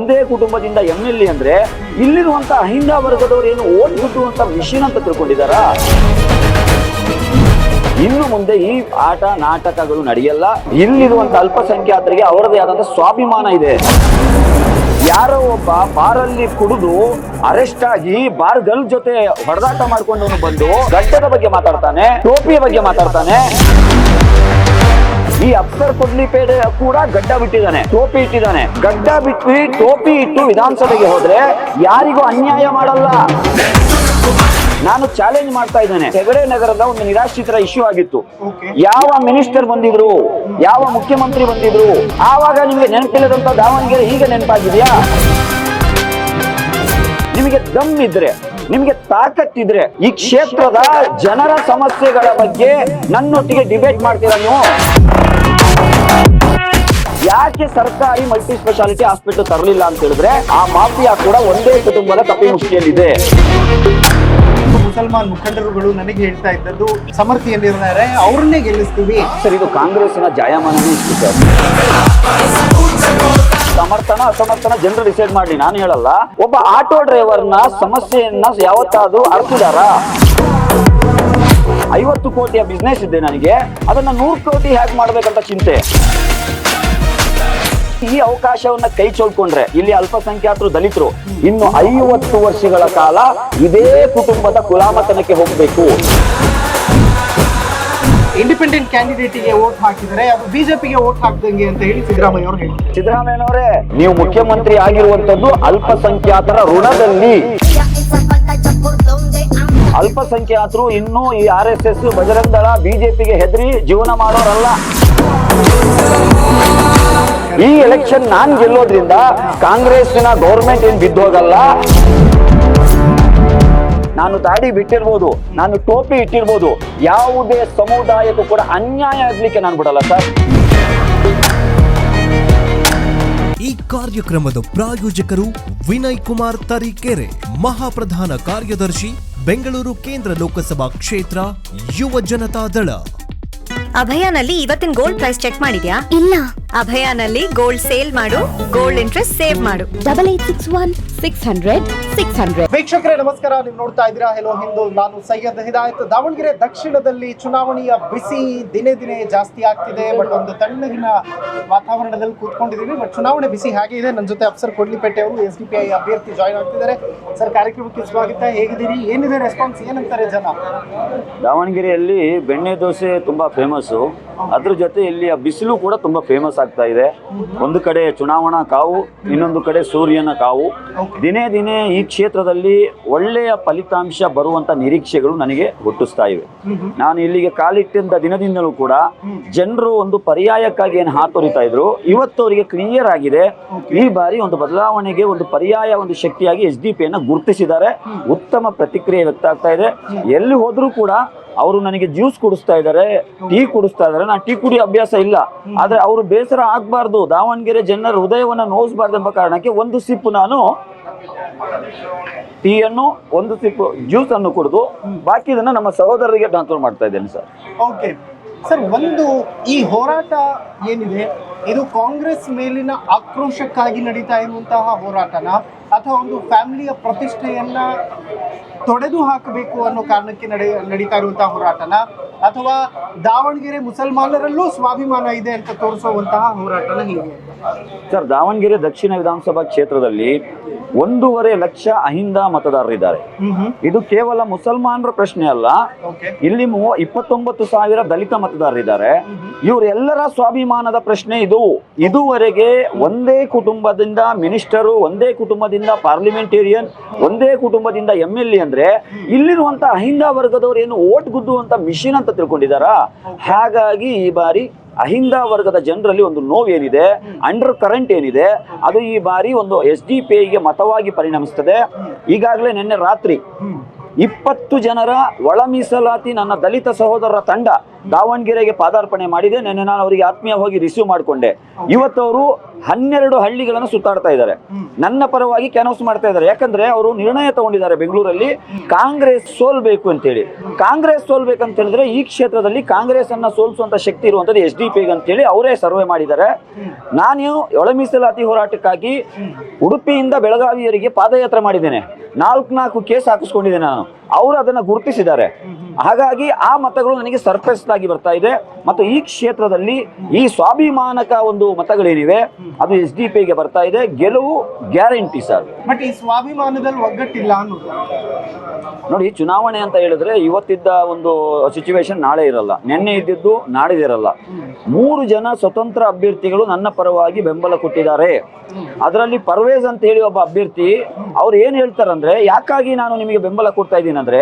ಒಂದೇ ಕುಟುಂಬದಿಂದ MLA ಅಂದ್ರೆ ಇಲ್ಲಿರುವಂತ ಅಹಿಂದ ವರ್ಗದವರು ಏನು ಓಟ್ ಬಿಟ್ಟುವಂತ ಮಿಷಿನ್ ಅಂತ ತಿಳ್ಕೊಂಡಿದಾರ? ಇನ್ನು ಮುಂದೆ ಈ ಆಟ ನಾಟಕಗಳು ನಡೆಯಲ್ಲ. ಇಲ್ಲಿರುವಂತ ಅಲ್ಪಸಂಖ್ಯಾತರಿಗೆ ಅವರದೇ ಆದಂತ ಸ್ವಾಭಿಮಾನ ಇದೆ. ಯಾರೋ ಒಬ್ಬ ಬಾರಲ್ಲಿ ಕುಡಿದು ಅರೆಸ್ಟ್ ಆಗಿ ಬಾರ್ ಗರ್ಲ್ ಜೊತೆ ಹೊಡೆದಾಟ ಮಾಡ್ಕೊಂಡವನು ಬಂದು ಗಡ್ಡದ ಬಗ್ಗೆ ಮಾತಾಡ್ತಾನೆ, ಟೋಪಿಯ ಬಗ್ಗೆ ಮಾತಾಡ್ತಾನೆ. ಈ ಅಫ್ಸರ್ ಕೊಡ್ಲಿಪೇಟೆ ಕೂಡ ಗಡ್ಡ ಬಿಟ್ಟಿದ್ದಾನೆ, ಟೋಪಿ ಇಟ್ಟಿದ್ದಾನೆ. ಗಡ್ಡ ಬಿಟ್ಟು ಟೋಪಿ ಇಟ್ಟು ವಿಧಾನಸಭೆಗೆ ಹೋದ್ರೆ ಯಾರಿಗೂ ಅನ್ಯಾಯ ಮಾಡಲ್ಲ. ನಾನು ಚಾಲೆಂಜ್ ಮಾಡ್ತಾ ಇದ್ದೇನೆ. ಹೆಗಡೆ ನಗರದ ಒಂದು ನಿರಾಶ್ರಿತರ ಇಶ್ಯೂ ಆಗಿತ್ತು. ಯಾವ ಮಿನಿಸ್ಟರ್ ಬಂದಿದ್ರು, ಯಾವ ಮುಖ್ಯಮಂತ್ರಿ ಬಂದಿದ್ರು, ಆವಾಗ ನಿಮಗೆ ನೆನಪಿಲ್ಲದಂತ ದಾವಣಗೆರೆ ಈಗ ನೆನಪಾಗಿದೆಯಾ? ನಿಮಗೆ ದಮ್ ಇದ್ರೆ, ನಿಮಗೆ ತಾಕತ್ತಿದ್ರೆ ಈ ಕ್ಷೇತ್ರದ ಜನರ ಸಮಸ್ಯೆಗಳ ಬಗ್ಗೆ ನನ್ನೊಟ್ಟಿಗೆ ಡಿಬೇಟ್ ಮಾಡ್ತೀರಾ ನೀವು? ಯಾಕೆ ಸರ್ಕಾರಿ ಮಲ್ಟಿ ಸ್ಪೆಷಾಲಿಟಿ ಹಾಸ್ಪಿಟಲ್ ತರಲಿಲ್ಲ ಅಂತ ಹೇಳಿದ್ರೆ ಆ ಮಾಫಿಯಾ ಕೂಡ ಒಂದೇ ಕುಟುಂಬದ ಕಪಿಮುಷ್ಟಿಯಲ್ಲಿದೆ. ಮುಸಲ್ಮಾನ್ ಮುಖಂಡರುಗಳು ನನಗೆ ಹೇಳ್ತಾ ಇದ್ದದ್ದು ಸಮರ್ಥಿಯಲ್ಲಿದ್ದಾರೆ, ಅವ್ರನ್ನೇ ಗೆಲ್ಲಿಸ್ತೀವಿ ಸರ್. ಇದು ಕಾಂಗ್ರೆಸ್ಸಿನ ಜಾಯಮಾನನೇ ಇತ್ತು ಸರ್. ಸಮರ್ಥನ ಅಸಮರ್ಥನ ಜನರು ಡಿಸೈಡ್ ಮಾಡಿ, ನಾನು ಹೇಳಲ್ಲ. ಒಬ್ಬ ಆಟೋ ಡ್ರೈವರ್ನ ಸಮಸ್ಯೆಯನ್ನ ಯಾವತ್ತಾದ್ರೂ ಅರ್ಥಿದಾರ? 50 ಕೋಟಿಯ ಬಿಸ್ನೆಸ್ ಇದೆ ನನಗೆ, ಅದನ್ನ 100 ಕೋಟಿ ಹೇಗೆ ಮಾಡ್ಬೇಕಂತ ಚಿಂತೆ. ಈ ಅವಕಾಶವನ್ನ ಕೈ ಚೊಳ್ಕೊಂಡ್ರೆ ಇಲ್ಲಿ ಅಲ್ಪಸಂಖ್ಯಾತರು, ದಲಿತರು ಇನ್ನು 50 ವರ್ಷಗಳ ಕಾಲ ಇದೇ ಕುಟುಂಬದ ಗುಲಾಮತನಕ್ಕೆ ಹೋಗಬೇಕು. ಇಂಡಿಪೆಂಡೆಂಟ್ ಕ್ಯಾಂಡಿಡೇಟಿಗೆ ವೋಟ್ ಹಾಕಿದರೆ ಅದು ಬಿಜೆಪಿಗೆ ವೋಟ್ ಹಾಕ್ದಂಗೆ ಅಂತ ಹೇಳಿ ಸಿದ್ದರಾಮಯ್ಯ ಅವರು ಹೇಳಿದ್ದಾರೆ. ಸಿದ್ದರಾಮಯ್ಯನವರೇ, ನೀವು ಮುಖ್ಯಮಂತ್ರಿ ಆಗಿರುವಂತದ್ದು ಅಲ್ಪಸಂಖ್ಯಾತರ ಋಣದಲ್ಲಿ. ಅಲ್ಪಸಂಖ್ಯಾತರು ಇನ್ನೂ ಈ RSS, ಬಜರಂಗ ದಳ, ಬಿಜೆಪಿಗೆ ಹೆದರಿ ಜೀವನ ಮಾಡೋರಲ್ಲ. ಈ ಎಲೆಕ್ಷನ್ ನಾನ್ ಗೆಲ್ಲೋದ್ರಿಂದ ಕಾಂಗ್ರೆಸ್ಸಿನ ಗೌರ್ಮೆಂಟ್ ಏನ್ ಬಿದ್ದೋಗಲ್ಲ. ನಾನು ದಾಡಿ ಬಿಟ್ಟಿರ್ಬೋದು, ನಾನು ಟೋಪಿ ಇಟ್ಟಿರ್ಬೋದು, ಯಾವುದೇ ಸಮುದಾಯಕ್ಕೂ ಕೂಡ ಅನ್ಯಾಯ ಆಗ್ಲಿಕ್ಕೆ ನಾನು ಬಿಡಲ್ಲ ಸರ್. ಈ ಕಾರ್ಯಕ್ರಮದ ಪ್ರಾಯೋಜಕರು ವಿನಯ್ ಕುಮಾರ್ ತರೀಕೆರೆ, ಮಹಾಪ್ರಧಾನ ಕಾರ್ಯದರ್ಶಿ, ಬೆಂಗಳೂರು ಕೇಂದ್ರ ಲೋಕಸಭಾ ಕ್ಷೇತ್ರ, ಯುವ ಜನತಾ ದಳ. ಅಭಯಾನಲ್ಲಿ ಇವತ್ತಿನ ಗೋಲ್ಡ್ ಪ್ರೈಸ್ ಚೆಕ್ ಮಾಡಿದ್ಯಾ? ಇಲ್ಲ. ಅಭಯಾನಲ್ಲಿ ಗೋಲ್ಡ್ ಸೇಲ್ ಮಾಡು, ಗೋಲ್ಡ್ ಇಂಟ್ರೆಸ್ಟ್ ಸೇವ್ ಮಾಡು. 8861 600 600. ವೀಕ್ಷಕರೇ ನಮಸ್ಕಾರ, ನೀವು ನೋಡ್ತಾ ಇದ್ದೀರಾ ಹೆಲೋ ಹಿಂದೂ. ನಾನು ಸೈಯದ್ ಹಿದಾಯತ್. ದಾವಣಗೆರೆ ದಕ್ಷಿಣದಲ್ಲಿ ಚುನಾವಣೆಯ ಬಿಸಿ ದಿನೇ ದಿನೇ ಜಾಸ್ತಿ ಆಗ್ತಿದೆ. ಬಟ್ ಒಂದು ತಣ್ಣಗಿನ ವಾತಾವರಣದಲ್ಲಿ ಕೂತ್ಕೊಂಡಿದ್ದೀವಿ. ಬಟ್ ಚುನಾವಣೆ ಬಿಸಿ ಹಾಗೆ ಇದೆ. ನನ್ನ ಜೊತೆ ಅಫ್ಸರ್ ಕೊಡ್ಲಿಪೇಟೆ ಅವರು SDPI ಅಭ್ಯರ್ಥಿ ಜಾಯ್ನ್ ಆಗ್ತಿದ್ದಾರೆ. ಸರ್, ಕಾರ್ಯಕ್ರಮಕ್ಕೆ ಸ್ವಾಗತ. ಹೇಗಿದ್ದೀರಿ? ಏನಿದೆ ರೆಸ್ಪಾನ್ಸ್? ಏನಂತಾರೆ ಜನ? ದಾವಣಗೆರೆಯಲ್ಲಿ ಬೆಣ್ಣೆ ದೋಸೆ ತುಂಬಾ ಫೇಮಸ್. ಅದ್ರ ಜೊತೆ ಇಲ್ಲಿಯ ಬಿಸಿಲು ಕೂಡ ತುಂಬಾ ಫೇಮಸ್ ಆಗ್ತಾ ಇದೆ. ಒಂದು ಕಡೆ ಚುನಾವಣಾ ಕಾವು, ಇನ್ನೊಂದು ಕಡೆ ಸೂರ್ಯನ ಕಾವು. ದಿನೇ ದಿನೇ ಈ ಕ್ಷೇತ್ರದಲ್ಲಿ ಒಳ್ಳೆಯ ಫಲಿತಾಂಶ ಬರುವಂತ ನಿರೀಕ್ಷೆಗಳು ನನಗೆ ಹುಟ್ಟಿಸ್ತಾ ಇವೆ. ನಾನು ಇಲ್ಲಿಗೆ ಕಾಲಿಟ್ಟಿದ್ದ ದಿನದಿಂದಲೂ ಕೂಡ ಜನರು ಒಂದು ಪರ್ಯಾಯಕ್ಕಾಗಿ ಏನು ಹಾತೊರಿತಾ ಇದ್ರು, ಇವತ್ತು ಅವರಿಗೆ ಕ್ಲಿಯರ್ ಆಗಿದೆ. ಈ ಬಾರಿ ಒಂದು ಬದಲಾವಣೆಗೆ ಒಂದು ಪರ್ಯಾಯ, ಒಂದು ಶಕ್ತಿಯಾಗಿ SDPI ಗುರುತಿಸಿದ್ದಾರೆ. ಉತ್ತಮ ಪ್ರತಿಕ್ರಿಯೆ ವ್ಯಕ್ತ ಆಗ್ತಾ ಇದೆ. ಎಲ್ಲಿ ಹೋದ್ರೂ ಕೂಡ ಅವರು ನನಗೆ ಜ್ಯೂಸ್ ಕುಡಿಸ್ತಾ ಇದ್ದಾರೆ, ಟೀ ಕುಡಿಸ್ತಾ ಇದ್ದಾರೆ. ನಾನು ಟೀ ಕುಡಿಯೋ ಅಭ್ಯಾಸ ಇಲ್ಲ, ಆದ್ರೆ ಅವರು ಬೇಸರ ಆಗ್ಬಾರ್ದು, ದಾವಣಗೆರೆ ಜನರ ಹೃದಯವನ್ನ ನೋಯಿಸಬಾರ್ದು ಎಂಬ ಕಾರಣಕ್ಕೆ ಒಂದು ಸಿಪ್ಪು ನಾನು ಟೀಯನ್ನು, ಒಂದು ಸಿಪ್ಪು ಜ್ಯೂಸ್ ಅನ್ನು ಕುಡಿದು ಬಾಕಿ ಇದನ್ನ ನಮ್ಮ ಸಹೋದರರಿಗೆ ಟ್ರಾನ್ಸ್ಫರ್ ಮಾಡ್ತಾ ಇದ್ದೇನೆ ಸರ್. ಓಕೆ ಸರ್, ಒಂದು ಈ ಹೋರಾಟ ಏನಿದೆ ಇದು ಕಾಂಗ್ರೆಸ್ ಮೇಲಿನ ಆಕ್ರೋಶಕ್ಕಾಗಿ ನಡೀತಾ ಇರುವಂತಹ ಹೋರಾಟನ, ಅಥವಾ ಒಂದು ಫ್ಯಾಮಿಲಿಯ ಪ್ರತಿಷ್ಠೆಯನ್ನ ತೊಡೆದು ಹಾಕಬೇಕು ಅನ್ನೋ ಕಾರಣಕ್ಕೆ ನಡೀತಾ ಇರುವಂತಹ ಹೋರಾಟನ, ಅಥವಾ ದಾವಣಗೆರೆ ಮುಸಲ್ಮಾನರಲ್ಲೂ ಸ್ವಾಭಿಮಾನ ಇದೆ ಅಂತ ತೋರಿಸುವಂತಹ ಹೋರಾಟನ? ಹೀಗೆ ಸರ್, ದಾವಣಗೆರೆ ದಕ್ಷಿಣ ವಿಧಾನಸಭಾ ಕ್ಷೇತ್ರದಲ್ಲಿ 1.5 ಲಕ್ಷ ಅಹಿಂದ ಮತದಾರರಿದ್ದಾರೆ. ಇದು ಕೇವಲ ಮುಸಲ್ಮಾನರ ಪ್ರಶ್ನೆ ಅಲ್ಲ. ಇಲ್ಲಿ 29,000 ದಲಿತ ಮತದಾರರಿದ್ದಾರೆ. ಇವರೆಲ್ಲರ ಸ್ವಾಭಿಮಾನದ ಪ್ರಶ್ನೆ ಇದು. ಇದುವರೆಗೆ ಒಂದೇ ಕುಟುಂಬದಿಂದ ಮಿನಿಸ್ಟರು, ಒಂದೇ ಕುಟುಂಬದಿಂದ ಪಾರ್ಲಿಮೆಂಟೇರಿಯನ್, ಒಂದೇ ಕುಟುಂಬದಿಂದ MLA ಅಂದ್ರೆ ಇಲ್ಲಿರುವಂತ ಅಹಿಂದ ವರ್ಗದವರು ಏನು ಓಟ್ ಗುದ್ದುವಂತ ಮಿಷಿನ್ ಅಂತ ತಿಳ್ಕೊಂಡಿದಾರ. ಹಾಗಾಗಿ ಈ ಬಾರಿ ಅಹಿಂದ ವರ್ಗದ ಜನರಲ್ಲಿ ಒಂದು ನೋವು ಏನಿದೆ, ಅಂಡರ್ ಕರೆಂಟ್ ಏನಿದೆ, ಅದು ಈ ಬಾರಿ ಒಂದು SDPI ಮತವಾಗಿ ಪರಿಣಮಿಸ್ತದೆ. ಈಗಾಗಲೇ ನಿನ್ನೆ ರಾತ್ರಿ 20 ಜನರ ಒಳ ಮೀಸಲಾತಿ ನನ್ನ ದಲಿತ ಸಹೋದರರ ತಂಡ ದಾವಣಗೆರೆಗೆ ಪಾದಾರ್ಪಣೆ ಮಾಡಿದೆ. ನೆನ್ನೆ ನಾನು ಅವರಿಗೆ ಆತ್ಮೀಯ ಹೋಗಿ ರಿಸೀವ್ ಮಾಡಿಕೊಂಡೆ. ಇವತ್ತವರು 12 ಹಳ್ಳಿಗಳನ್ನು ಸುತ್ತಾಡ್ತಾ ಇದ್ದಾರೆ, ನನ್ನ ಪರವಾಗಿ ಕ್ಯಾನ್ವಾಸ್ ಮಾಡ್ತಾ ಇದ್ದಾರೆ. ಯಾಕಂದ್ರೆ ಅವರು ನಿರ್ಣಯ ತಗೊಂಡಿದ್ದಾರೆ ಬೆಂಗಳೂರಲ್ಲಿ ಕಾಂಗ್ರೆಸ್ ಸೋಲ್ಬೇಕು ಅಂತೇಳಿ. ಕಾಂಗ್ರೆಸ್ ಸೋಲ್ಬೇಕಂತ ಹೇಳಿದ್ರೆ ಈ ಕ್ಷೇತ್ರದಲ್ಲಿ ಕಾಂಗ್ರೆಸ್ ಅನ್ನ ಸೋಲಿಸುವಂತ ಶಕ್ತಿ ಇರುವಂತದ್ದು SDP ಅಂತೇಳಿ ಅವರೇ ಸರ್ವೆ ಮಾಡಿದ್ದಾರೆ. ನಾನು ಒಳ ಮೀಸಲಾತಿ ಹೋರಾಟಕ್ಕಾಗಿ ಉಡುಪಿಯಿಂದ ಬೆಳಗಾವಿಯವರಿಗೆ ಪಾದಯಾತ್ರೆ ಮಾಡಿದ್ದೇನೆ. 4 ಕೇಸ್ ಹಾಕಿಸ್ಕೊಂಡಿದ್ದೇನೆ ನಾನು. ಅವರು ಅದನ್ನು ಗುರುತಿಸಿದ್ದಾರೆ. ಹಾಗಾಗಿ ಆ ಮತಗಳು ನನಗೆ ಸರ್ಪ್ರೈಸ್ ಆಗಿ ಬರ್ತಾ ಇದೆ. ಮತ್ತು ಈ ಕ್ಷೇತ್ರದಲ್ಲಿ ಈ ಸ್ವಾಭಿಮಾನಕ ಒಂದು ಮತಗಳೇನಿವೆ ಅದು SDP ಬರ್ತಾ ಇದೆ. ಗೆಲುವು ಗ್ಯಾರಂಟಿ ಸರ್. ಬಟ್ ಈ ಸ್ವಾಭಿಮಾನದಲ್ಲಿ ಒಗ್ಗಟ್ಟಿಲ್ಲ ಅನ್ನೋದು ನೋಡಿ, ಚುನಾವಣೆ ಅಂತ ಹೇಳಿದ್ರೆ ಇವತ್ತಿದ್ದ ಒಂದು ಸಿಚುವೇಶನ್ ನಾಳೆ ಇರಲ್ಲ, ನಿನ್ನೆ ಇದ್ದಿದ್ದು ನಾಡಿದಿರಲ್ಲ. 3 ಜನ ಸ್ವತಂತ್ರ ಅಭ್ಯರ್ಥಿಗಳು ನನ್ನ ಪರವಾಗಿ ಬೆಂಬಲ ಕೊಟ್ಟಿದ್ದಾರೆ. ಅದರಲ್ಲಿ ಪರ್ವೇಜ್ ಅಂತ ಹೇಳಿ ಒಬ್ಬ ಅಭ್ಯರ್ಥಿ ಅವ್ರು ಏನ್ ಹೇಳ್ತಾರಂದ್ರೆ, ಯಾಕಾಗಿ ನಾನು ನಿಮಗೆ ಬೆಂಬಲ ಕೊಡ್ತಾ ಇದ್ದೀನಿ ಅಂದ್ರೆ,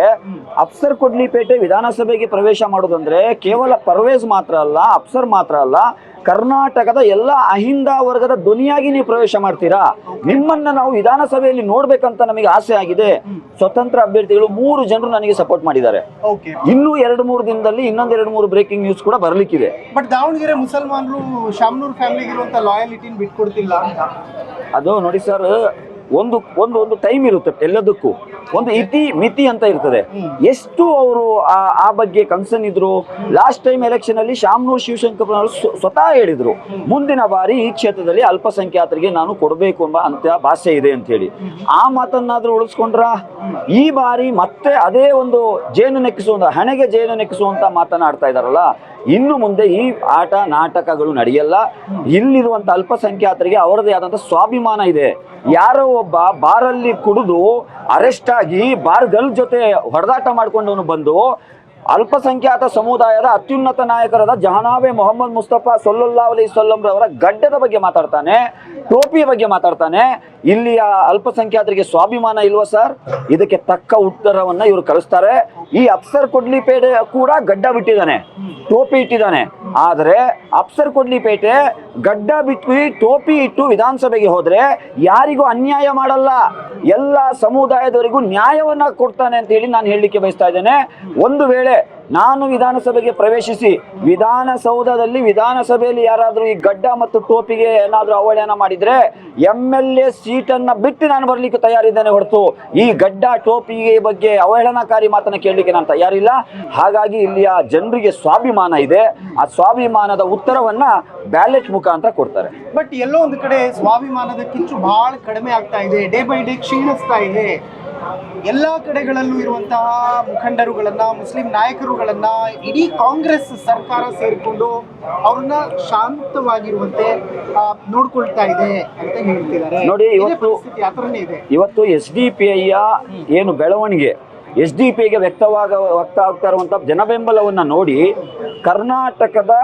ಅಫ್ಸರ್ ಕೊಡ್ಲಿಪೇಟೆ ವಿಧಾನಸಭೆಗೆ ಪ್ರವೇಶ ಮಾಡೋದಂದ್ರೆ ಕೇವಲ ಪರ್ವೇಜ್ ಮಾತ್ರ ಅಲ್ಲ, ಅಫ್ಸರ್ ಮಾತ್ರ ಅಲ್ಲ, ಕರ್ನಾಟಕದ ಎಲ್ಲ ಅಹಿಂದ ವರ್ಗದ ಧ್ವನಿಯಾಗಿ ನೀವು ಪ್ರವೇಶ ಮಾಡ್ತೀರಾ. ನಿಮ್ಮನ್ನ ನಾವು ವಿಧಾನಸಭೆಯಲ್ಲಿ ನೋಡ್ಬೇಕಂತ ನಮಗೆ ಆಸೆ ಆಗಿದೆ. ಸ್ವತಂತ್ರ ಅಭ್ಯರ್ಥಿಗಳು 3 ಜನರು ನನಗೆ ಸಪೋರ್ಟ್ ಮಾಡಿದ್ದಾರೆ. ಇನ್ನೂ 2-3 ದಿನದಲ್ಲಿ ಇನ್ನೊಂದು 2-3 ಬ್ರೇಕಿಂಗ್ ನ್ಯೂಸ್ ಕೂಡ ಬರ್ಲಿಕ್ಕಿದೆ. ಬಟ್ ದಾವಣಗೆರೆ ಮುಸಲ್ಮಾನರು ಶಾಮನೂರ್ ಫ್ಯಾಮಿಲಿಗೆ ಇರುವಂತ ಲಾಯಲಿಟಿನ ಬಿಟ್ಕೊಡ್ತಿಲ್ಲ ಅಂತ. ಅದು ನೋಡಿ ಸರ್, ಒಂದು ಟೈಮ್ ಇರುತ್ತೆ ಎಲ್ಲದಕ್ಕೂ, ಒಂದು ಮಿತಿ ಅಂತ ಇರ್ತದೆ. ಎಷ್ಟು ಅವರು ಆ ಬಗ್ಗೆ ಕನ್ಸರ್ನ್ ಇದ್ರು. ಲಾಸ್ಟ್ ಟೈಮ್ ಎಲೆಕ್ಷನ್ ಅಲ್ಲಿ ಶಾಮನೂರ್ ಶಿವಶಂಕರಪ್ಪನವರು ಸ್ವತಃ ಹೇಳಿದ್ರು, ಮುಂದಿನ ಬಾರಿ ಈ ಕ್ಷೇತ್ರದಲ್ಲಿ ಅಲ್ಪಸಂಖ್ಯಾತರಿಗೆ ನಾನು ಕೊಡಬೇಕು ಎಂಬ ಅಂತ ಭಾಷೆ ಇದೆ ಅಂತ ಹೇಳಿ. ಆ ಮಾತನ್ನಾದ್ರೂ ಉಳಿಸ್ಕೊಂಡ್ರ ಈ ಬಾರಿ ಮತ್ತೆ ಅದೇ ಒಂದು ಹಣೆಗೆ ಜೇನು ನೆಕ್ಕಿಸುವಂತ ಮಾತನಾಡ್ತಾ ಇದಾರಲ್ಲ. ಇನ್ನು ಮುಂದೆ ಈ ಆಟ ನಾಟಕಗಳು ನಡೆಯಲ್ಲ. ಇಲ್ಲಿರುವಂತ ಅಲ್ಪಸಂಖ್ಯಾತರಿಗೆ ಅವರದೇ ಆದಂತ ಸ್ವಾಭಿಮಾನ ಇದೆ. ಯಾರೋ ಒಬ್ಬ ಬಾರಲ್ಲಿ ಕುಡಿದು ಅರೆಸ್ಟ್ ಆಗಿ ಬಾರ್ಗಲ್ ಜೊತೆ ಹೊಡೆದಾಟ ಮಾಡ್ಕೊಂಡವನು ಬಂದು ಅಲ್ಪಸಂಖ್ಯಾತ ಸಮುದಾಯದ ಅತ್ಯುನ್ನತ ನಾಯಕರಾದ ಜಹನಾಬೆ ಮೊಹಮ್ಮದ್ ಮುಸ್ತಫಾ ಸಲ್ಲಲ್ಲಾಹು ಅಲೈಹಿ ವಸಲ್ಲಂ ರವರ ಗಡ್ಡದ ಬಗ್ಗೆ ಮಾತಾಡ್ತಾನೆ, ಟೋಪಿಯ ಬಗ್ಗೆ ಮಾತಾಡ್ತಾನೆ. ಇಲ್ಲಿಯ ಅಲ್ಪಸಂಖ್ಯಾತರಿಗೆ ಸ್ವಾಭಿಮಾನ ಇಲ್ವಾ ಸರ್? ಇದಕ್ಕೆ ತಕ್ಕ ಉತ್ತರವನ್ನ ಇವರು ಕಳಿಸ್ತಾರೆ. ಈ ಅಫ್ಸರ್ ಕೊಡ್ಲಿಪೇಟೆ ಕೂಡ ಗಡ್ಡ ಬಿಟ್ಟಿದ್ದಾನೆ, ಟೋಪಿ ಇಟ್ಟಿದ್ದಾನೆ. ಆದರೆ ಅಫ್ಸರ್ ಕೊಡ್ಲಿಪೇಟೆ ಗಡ್ಡ ಬಿಟ್ಟು ಟೋಪಿ ಇಟ್ಟು ವಿಧಾನಸಭೆಗೆ ಹೋದ್ರೆ ಯಾರಿಗೂ ಅನ್ಯಾಯ ಮಾಡಲ್ಲ, ಎಲ್ಲ ಸಮುದಾಯದವರಿಗೂ ನ್ಯಾಯವನ್ನ ಕೊಡ್ತಾನೆ ಅಂತ ಹೇಳಿ ನಾನು ಹೇಳಲಿಕ್ಕೆ ಬಯಸ್ತಾ ಇದ್ದೇನೆ. ಒಂದು ವೇಳೆ ನಾನು ವಿಧಾನಸಭೆಗೆ ಪ್ರವೇಶಿಸಿ ವಿಧಾನಸಭೆಯಲ್ಲಿ ಯಾರಾದರೂ ಈ ಗಡ್ಡ ಮತ್ತು ಟೋಪಿಗೆ ಏನಾದರೂ ಅವಹೇಳನ ಮಾಡಿದ್ರೆ MLA ಸೀಟನ್ನ ಬಿಟ್ಟು ನಾನು ಬರ್ಲಿಕ್ಕೆ ತಯಾರಿದ್ದೇನೆ ಹೊರತು ಈ ಗಡ್ಡ ಟೋಪಿಗೆ ಬಗ್ಗೆ ಅವಹೇಳನಕಾರಿ ಮಾತನ್ನ ಕೇಳಲಿಕ್ಕೆ ನಾನು ತಯಾರಿಲ್ಲ. ಹಾಗಾಗಿ ಇಲ್ಲಿಯ ಜನರಿಗೆ ಸ್ವಾಭಿಮಾನ ಇದೆ. ಆ ಸ್ವಾಭಿಮಾನದ ಉತ್ತರವನ್ನ ಬ್ಯಾಲೆಟ್ ಮುಖಾಂತರ ಕೊಡ್ತಾರೆ. ಬಟ್ ಎಲ್ಲೋ ಒಂದು ಕಡೆ ಸ್ವಾಭಿಮಾನದ ಕಿಚ್ಚು ಬಹಳ ಕಡಿಮೆ ಆಗ್ತಾ ಇದೆ, ಡೇ ಬೈ ಡೇ ಕ್ಷೀಣಿಸ್ತಾ ಇದೆ. ಎಲ್ಲ ಕಡೆಗಳಲ್ಲೂ ಇರುವಂತಹ ಮುಖಂಡರುಗಳನ್ನ, ಮುಸ್ಲಿಂ ನಾಯಕರುಗಳನ್ನ ಇಡೀ ಕಾಂಗ್ರೆಸ್ ಸರ್ಕಾರ ಸೇರಿಕೊಂಡು ಅವ್ರನ್ನ ಶಾಂತವಾಗಿರುವಂತೆ ನೋಡ್ಕೊಳ್ತಾ ಇದೆ ಅಂತ ಹೇಳ್ತಿದ್ದಾರೆ. ನೋಡಿ, ಇವತ್ತು SDP ಏನು ಬೆಳವಣಿಗೆ, SDP ವ್ಯಕ್ತವಾಗ್ತಾ ಇರುವಂತ ಜನಬೆಂಬಲವನ್ನ ನೋಡಿ ಕರ್ನಾಟಕದ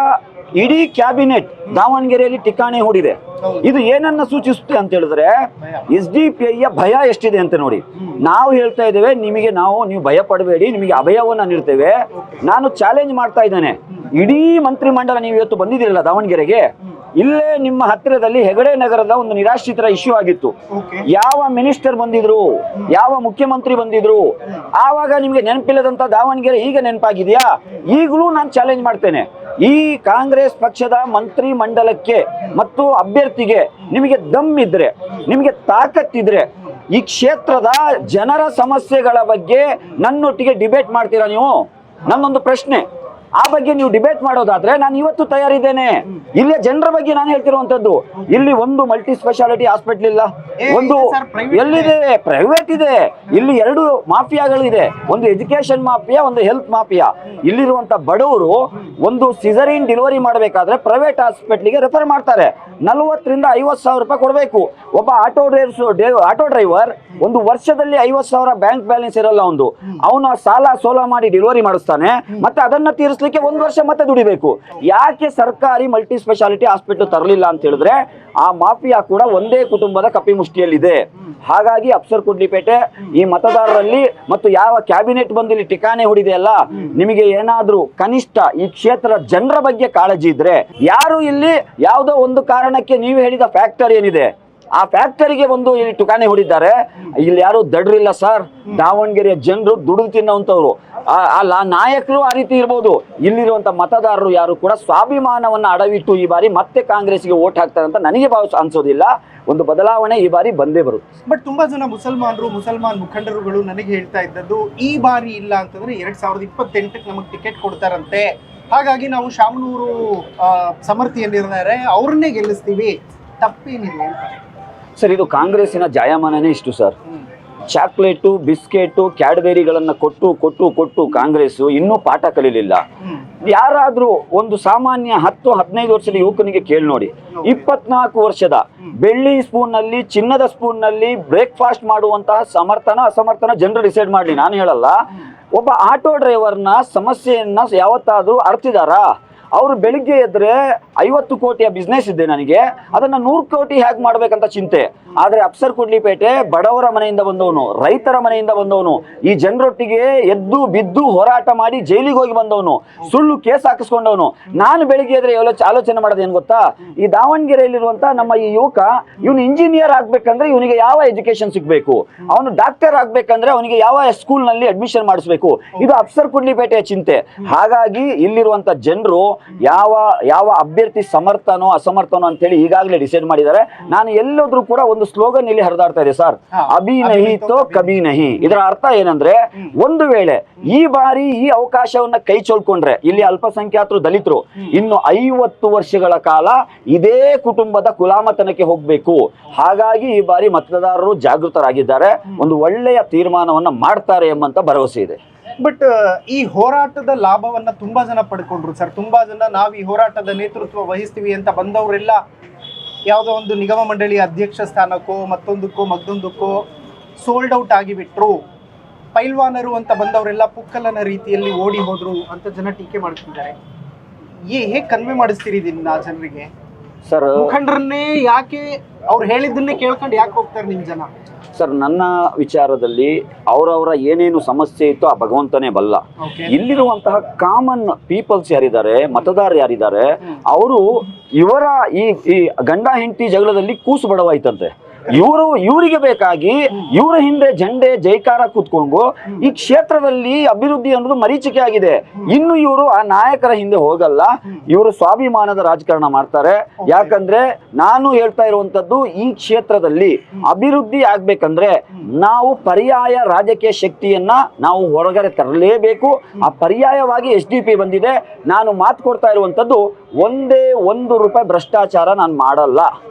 ಇಡೀ ಕ್ಯಾಬಿನೆಟ್ ದಾವಣಗೆರೆಯಲ್ಲಿ ಠಿಕಾಣೆ ಹೂಡಿದೆ. ಇದು ಏನನ್ನ ಸೂಚಿಸುತ್ತೆ ಅಂತ ಹೇಳಿದ್ರೆ SDP ಭಯ ಎಷ್ಟಿದೆ ಅಂತ ನೋಡಿ. ನಾವು ಹೇಳ್ತಾ ಇದ್ದೇವೆ ನೀವು ಭಯ ಪಡಬೇಡಿ, ನಿಮಗೆ ಅಭಯವನ್ನ ನೀಡ್ತೇವೆ. ನಾನು ಚಾಲೆಂಜ್ ಮಾಡ್ತಾ ಇದ್ದೇನೆ, ಇಡೀ ಮಂತ್ರಿಮಂಡಲ ನೀವು ಇವತ್ತು ಬಂದಿದ್ದೀರಲ್ಲ ದಾವಣಗೆರೆಗೆ, ಇಲ್ಲೇ ನಿಮ್ಮ ಹತ್ತಿರದಲ್ಲಿ ಹೆಗಡೆ ನಗರದ ಒಂದು ನಿರಾಶ್ರಿತರ ಇಶ್ಯೂ ಆಗಿತ್ತು. ಯಾವ ಮಿನಿಸ್ಟರ್ ಬಂದಿದ್ರು, ಯಾವ ಮುಖ್ಯಮಂತ್ರಿ ಬಂದಿದ್ರು, ಆವಾಗ ನಿಮ್ಗೆ ನೆನಪಿಲ್ಲದಂತ ದಾವಣಗೆರೆ ಈಗ ನೆನಪಾಗಿದೆಯಾ? ಈಗಲೂ ನಾನು ಚಾಲೆಂಜ್ ಮಾಡ್ತೇನೆ, ಈ ಕಾಂಗ್ರೆಸ್ ಪಕ್ಷದ ಮಂತ್ರಿ ಮಂಡಲಕ್ಕೆ ಮತ್ತು ಅಭ್ಯರ್ಥಿಗೆ ನಿಮಗೆ ದಮ್ ಇದ್ರೆ, ನಿಮಗೆ ತಾಕತ್ತಿದ್ರೆ ಈ ಕ್ಷೇತ್ರದ ಜನರ ಸಮಸ್ಯೆಗಳ ಬಗ್ಗೆ ನನ್ನೊಟ್ಟಿಗೆ ಡಿಬೇಟ್ ಮಾಡ್ತೀರಾ ನೀವು? ನನ್ನೊಂದು ಪ್ರಶ್ನೆ. ಆ ಬಗ್ಗೆ ನೀವು ಡಿಬೇಟ್ ಮಾಡೋದಾದ್ರೆ ನಾನು ಇವತ್ತು ತಯಾರಿದ್ದೇನೆ. ಇಲ್ಲಿಯ ಜನರ ಬಗ್ಗೆ ನಾನು ಹೇಳ್ತಿರುವಂತದ್ದು, ಇಲ್ಲಿ ಒಂದು ಮಲ್ಟಿ ಸ್ಪೆಷಾಲಿಟಿ ಹಾಸ್ಪಿಟಲ್ ಇಲ್ಲ, ಒಂದು ಎಲ್ಲಿದೆ ಪ್ರೈವೇಟ್ ಇದೆ. ಇಲ್ಲಿ 2 ಮಾಫಿಯಾಗಳಿದೆ, ಒಂದು ಎಜುಕೇಶನ್ ಮಾಫಿಯಾ, ಒಂದು ಹೆಲ್ತ್ ಮಾಫಿಯಾ. ಇಲ್ಲಿರುವಂತ ಬಡವರು ಒಂದು ಸಿಸರಿನ್ ಡೆಲಿವರಿ ಮಾಡಬೇಕಾದ್ರೆ ಪ್ರೈವೇಟ್ ಹಾಸ್ಪಿಟ್ಲಿಗೆ ರೆಫರ್ ಮಾಡ್ತಾರೆ. 40,000 ರಿಂದ 50,000 ರೂಪಾಯಿ ಕೊಡಬೇಕು. ಒಬ್ಬ ಆಟೋ ಡ್ರೈವರ್ ಒಂದು ವರ್ಷದಲ್ಲಿ 50,000 ಬ್ಯಾಂಕ್ ಬ್ಯಾಲೆನ್ಸ್ ಇರಲ್ಲ. ಅವನು ಸಾಲ ಸೋಲ ಮಾಡಿ ಡೆಲಿವರಿ ಮಾಡಿಸ್ತಾನೆ, ಮತ್ತೆ ಅದನ್ನ ತೀರಿಸಲಿಕ್ಕೆ 1 ವರ್ಷ ಮತ್ತೆ ದುಡಿಬೇಕು. ಯಾಕೆ ಸರ್ಕಾರಿ ಮಲ್ಟಿ ಸ್ಪೆಷಾಲಿಟಿ ಹಾಸ್ಪಿಟಲ್ ತರಲಿಲ್ಲ ಅಂತ ಹೇಳಿದ್ರೆ ಆ ಮಾಫಿಯಾ ಕೂಡ ಒಂದೇ ಕುಟುಂಬದ ಕಪಿಮುಷ್ಟಿಯಲ್ಲಿದೆ. ಹಾಗಾಗಿ ಅಫ್ಸರ್ ಕೊಡ್ಲಿಪೇಟೆ ಈ ಮತದಾರರಲ್ಲಿ ಮತ್ತು ಯಾವ ಕ್ಯಾಬಿನೆಟ್ ಬಂದು ಇಲ್ಲಿ ಠಿಕಾಣೆ ಹೊಡಿದೆಯಲ್ಲ, ನಿಮಗೆ ಏನಾದ್ರೂ ಕನಿಷ್ಠ ಈ ಕ್ಷೇತ್ರದ ಜನರ ಬಗ್ಗೆ ಕಾಳಜಿ ಇದ್ರೆ, ಯಾರು ಇಲ್ಲಿ ಯಾವುದೋ ಒಂದು ಕಾರಣಕ್ಕೆ ನೀವು ಹೇಳಿದ ಫ್ಯಾಕ್ಟರ್ ಏನಿದೆ ಆ ಫ್ಯಾಕ್ಟರಿಗೆ ಒಂದು ಇಲ್ಲಿ ಟುಕಾಣಿ ಹೊಡಿದ್ದಾರೆ. ಇಲ್ಲಿ ಯಾರು ದಡ್ರಿಲ್ಲ ಸರ್, ದಾವಣಗೆರೆಯ ಜನರು ದುಡಿದು ತಿನ್ನೋಂಥವ್ರು. ಆ ನಾಯಕರು ಆ ರೀತಿ ಇರ್ಬೋದು, ಇಲ್ಲಿರುವಂತ ಮತದಾರರು ಯಾರು ಕೂಡ ಸ್ವಾಭಿಮಾನವನ್ನ ಅಡವಿಟ್ಟು ಈ ಬಾರಿ ಮತ್ತೆ ಕಾಂಗ್ರೆಸ್ಗೆ ವೋಟ್ ಹಾಕ್ತಾರೆ ಅಂತ ನನಗೆ ಅನ್ಸೋದಿಲ್ಲ. ಒಂದು ಬದಲಾವಣೆ ಈ ಬಾರಿ ಬಂದೇ ಬರುತ್ತೆ. ಬಟ್ ತುಂಬಾ ಜನ ಮುಸಲ್ಮಾನ್ ಮುಖಂಡರುಗಳು ನನಗೆ ಹೇಳ್ತಾ ಇದ್ದದ್ದು, ಈ ಬಾರಿ ಇಲ್ಲ ಅಂತಂದ್ರೆ 2028ಕ್ಕೆ ನಮಗೆ ಟಿಕೆಟ್ ಕೊಡ್ತಾರಂತೆ, ಹಾಗಾಗಿ ನಾವು ಶಾಮನೂರು ಸಮರ್ಥಿ ಏನಿದ್ದಾರೆ ಅವ್ರನ್ನೇ ಗೆಲ್ಲಿಸ್ತೀವಿ, ತಪ್ಪೇನಿಲ್ಲ ಅಂತ. ಸರ್, ಇದು ಕಾಂಗ್ರೆಸ್ಸಿನ ಜಾಯಮಾನನೇ ಇಷ್ಟು ಸರ್. ಚಾಕ್ಲೇಟು, ಬಿಸ್ಕೆಟು, ಕ್ಯಾಡ್ಬೆರಿಗಳನ್ನ ಕೊಟ್ಟು ಕೊಟ್ಟು ಕೊಟ್ಟು ಕಾಂಗ್ರೆಸ್ ಇನ್ನೂ ಪಾಠ ಕಲೀಲಿಲ್ಲ. ಯಾರಾದ್ರೂ ಒಂದು ಸಾಮಾನ್ಯ 10-15 ವರ್ಷದ ಯುವಕನಿಗೆ ಕೇಳಿ ನೋಡಿ, 24 ವರ್ಷದ ಬೆಳ್ಳಿ ಸ್ಪೂನ್ ನಲ್ಲಿ, ಚಿನ್ನದ ಸ್ಪೂನ್ ನಲ್ಲಿ ಬ್ರೇಕ್ಫಾಸ್ಟ್ ಮಾಡುವಂತಹ ಅಸಮರ್ಥನ ಜನರು ಡಿಸೈಡ್ ಮಾಡಲಿ, ನಾನು ಹೇಳಲ್ಲ. ಒಬ್ಬ ಆಟೋ ಡ್ರೈವರ್ನ ಸಮಸ್ಯೆಯನ್ನ ಯಾವತ್ತಾದ್ರೂ ಅರ್ತಿದಾರಾ? ಅವರು ಬೆಳಿಗ್ಗೆ ಎದ್ರೆ 50 ಕೋಟಿಯ ಬಿಸ್ನೆಸ್ ಇದೆ ನನಗೆ, ಅದನ್ನ 100 ಕೋಟಿ ಹೇಗೆ ಮಾಡ್ಬೇಕಂತ ಚಿಂತೆ. ಆದ್ರೆ ಅಫ್ಸರ್ ಕುಡ್ಲಿಪೇಟೆ ಬಡವರ ಮನೆಯಿಂದ ಬಂದವನು, ರೈತರ ಮನೆಯಿಂದ ಬಂದವನು, ಈ ಜನರೊಟ್ಟಿಗೆ ಎದ್ದು ಬಿದ್ದು ಹೋರಾಟ ಮಾಡಿ ಜೈಲಿಗೆ ಹೋಗಿ ಬಂದವನು, ಸುಳ್ಳು ಕೇಸ್ ಹಾಕಿಸ್ಕೊಂಡವನು. ನಾನು ಬೆಳಿಗ್ಗೆ ಎದ್ರೆ ಆಲೋಚನೆ ಮಾಡೋದು ಏನ್ ಗೊತ್ತಾ, ಈ ದಾವಣಗೆರೆಯಲ್ಲಿರುವಂತ ನಮ್ಮ ಈ ಯುವಕ, ಇವನು ಇಂಜಿನಿಯರ್ ಆಗ್ಬೇಕಂದ್ರೆ ಇವನಿಗೆ ಯಾವ ಎಜುಕೇಶನ್ ಸಿಗ್ಬೇಕು, ಅವನು ಡಾಕ್ಟರ್ ಆಗ್ಬೇಕಂದ್ರೆ ಅವನಿಗೆ ಯಾವ ಸ್ಕೂಲ್ ನಲ್ಲಿ ಅಡ್ಮಿಷನ್ ಮಾಡಿಸ್ಬೇಕು, ಇದು ಅಫ್ಸರ್ ಕುಡ್ಲಿಪೇಟೆಯ ಚಿಂತೆ. ಹಾಗಾಗಿ ಇಲ್ಲಿರುವಂತ ಜನರು ಯಾವ ಅಭ್ಯರ್ಥಿ ಸಮರ್ಥನೋ ಅಸಮರ್ಥನೋ ಅಂತೇಳಿ ಈಗಾಗಲೇ ಡಿಸೈಡ್ ಮಾಡಿದ್ದಾರೆ. ನಾನು ಎಲ್ಲೋದ್ರೂ ಕೂಡ ಒಂದು ಸ್ಲೋಗನ್ ಇಲ್ಲಿ ಹರಿದಾಡ್ತಾ ಇದೆ ಸರ್, ಅಭಿ ನಹಿ ತೋ ಕಭಿ ನಹಿ. ಇದರ ಅರ್ಥ ಏನಂದ್ರೆ, ಒಂದು ವೇಳೆ ಈ ಬಾರಿ ಈ ಅವಕಾಶವನ್ನ ಕೈ ಚೊಲ್ಕೊಂಡ್ರೆ ಇಲ್ಲಿ ಅಲ್ಪಸಂಖ್ಯಾತರು, ದಲಿತರು ಇನ್ನು 50 ವರ್ಷಗಳ ಕಾಲ ಇದೇ ಕುಟುಂಬದ ಗುಲಾಮತನಕ್ಕೆ ಹೋಗ್ಬೇಕು. ಹಾಗಾಗಿ ಈ ಬಾರಿ ಮತದಾರರು ಜಾಗೃತರಾಗಿದ್ದಾರೆ, ಒಂದು ಒಳ್ಳೆಯ ತೀರ್ಮಾನವನ್ನ ಮಾಡ್ತಾರೆ ಎಂಬಂತ ಭರವಸೆ ಇದೆ. ಬಟ್ ಈ ಹೋರಾಟದ ಲಾಭವನ್ನ ತುಂಬಾ ಜನ ಪಡ್ಕೊಂಡ್ರು ಸರ್. ತುಂಬಾ ಜನ ನಾವು ಈ ಹೋರಾಟದ ನೇತೃತ್ವ ವಹಿಸ್ತೀವಿ ಅಂತ ಬಂದವರೆಲ್ಲ ಯಾವುದೋ ಒಂದು ನಿಗಮ ಮಂಡಳಿ ಅಧ್ಯಕ್ಷ ಸ್ಥಾನಕ್ಕೋ ಮತ್ತೊಂದಕ್ಕೋ ಸೋಲ್ಡ್ ಔಟ್ ಆಗಿಬಿಟ್ರು. ಪೈಲ್ವಾನರು ಅಂತ ಬಂದವರೆಲ್ಲ ಪುಕ್ಕಲನ ರೀತಿಯಲ್ಲಿ ಓಡಿ ಹೋದ್ರು ಅಂತ ಜನ ಟೀಕೆ ಮಾಡ್ತಿದ್ದಾರೆ. ಹೇಗೆ ಕನ್ವೆ ಮಾಡಿಸ್ತೀರಿ ಇದನ್ನ ಜನರಿಗೆ? ಸರ್, ಮುಖಂಡರನ್ನೇ ಯಾಕೆ ಅವ್ರು ಹೇಳಿದ್ದನ್ನೇ ಕೇಳ್ಕೊಂಡು ಯಾಕೆ ಹೋಗ್ತಾರೆ ನಿಮ್ ಜನ? ಸರ್, ನನ್ನ ವಿಚಾರದಲ್ಲಿ ಅವರವರ ಏನೇನು ಸಮಸ್ಯೆ ಇತ್ತು ಆ ಭಗವಂತನೇ ಬಲ್ಲ. ಇಲ್ಲಿರುವಂತಹ ಕಾಮನ್ ಪೀಪಲ್ಸ್ ಯಾರಿದ್ದಾರೆ, ಮತದಾರರು ಯಾರಿದ್ದಾರೆ, ಅವರು ಈ ಗಂಡ ಹೆಂಡತಿ ಜಗಳದಲ್ಲಿ ಕೂಸು ಬಡವಾಯ್ತಂತೆ. ಇವರಿಗೆ ಬೇಕಾಗಿ ಇವರ ಹಿಂದೆ ಜಂಡೆ ಜೈಕಾರ ಕೂತ್ಕೊಂಡು ಈ ಕ್ಷೇತ್ರದಲ್ಲಿ ಅಭಿವೃದ್ಧಿ ಅನ್ನೋದು ಮರೀಚಿಕೆ ಆಗಿದೆ. ಇನ್ನು ಇವರು ಆ ನಾಯಕರ ಹಿಂದೆ ಹೋಗಲ್ಲ, ಇವರು ಸ್ವಾಭಿಮಾನದ ರಾಜಕಾರಣ ಮಾಡ್ತಾರೆ. ಯಾಕಂದ್ರೆ ನಾನು ಹೇಳ್ತಾ ಇರುವಂತದ್ದು, ಈ ಕ್ಷೇತ್ರದಲ್ಲಿ ಅಭಿವೃದ್ಧಿ ಆಗ್ಬೇಕಂದ್ರೆ ನಾವು ಪರ್ಯಾಯ ರಾಜಕೀಯ ಶಕ್ತಿಯನ್ನ ನಾವು ಹೊರಗಡೆ ತರಲೇಬೇಕು. ಆ ಪರ್ಯಾಯವಾಗಿ SDP ಬಂದಿದೆ. ನಾನು ಮಾತು ಕೊಡ್ತಾ ಇರುವಂತದ್ದು, ಒಂದೇ ₹1 ಭ್ರಷ್ಟಾಚಾರ ನಾನು ಮಾಡಲ್ಲ,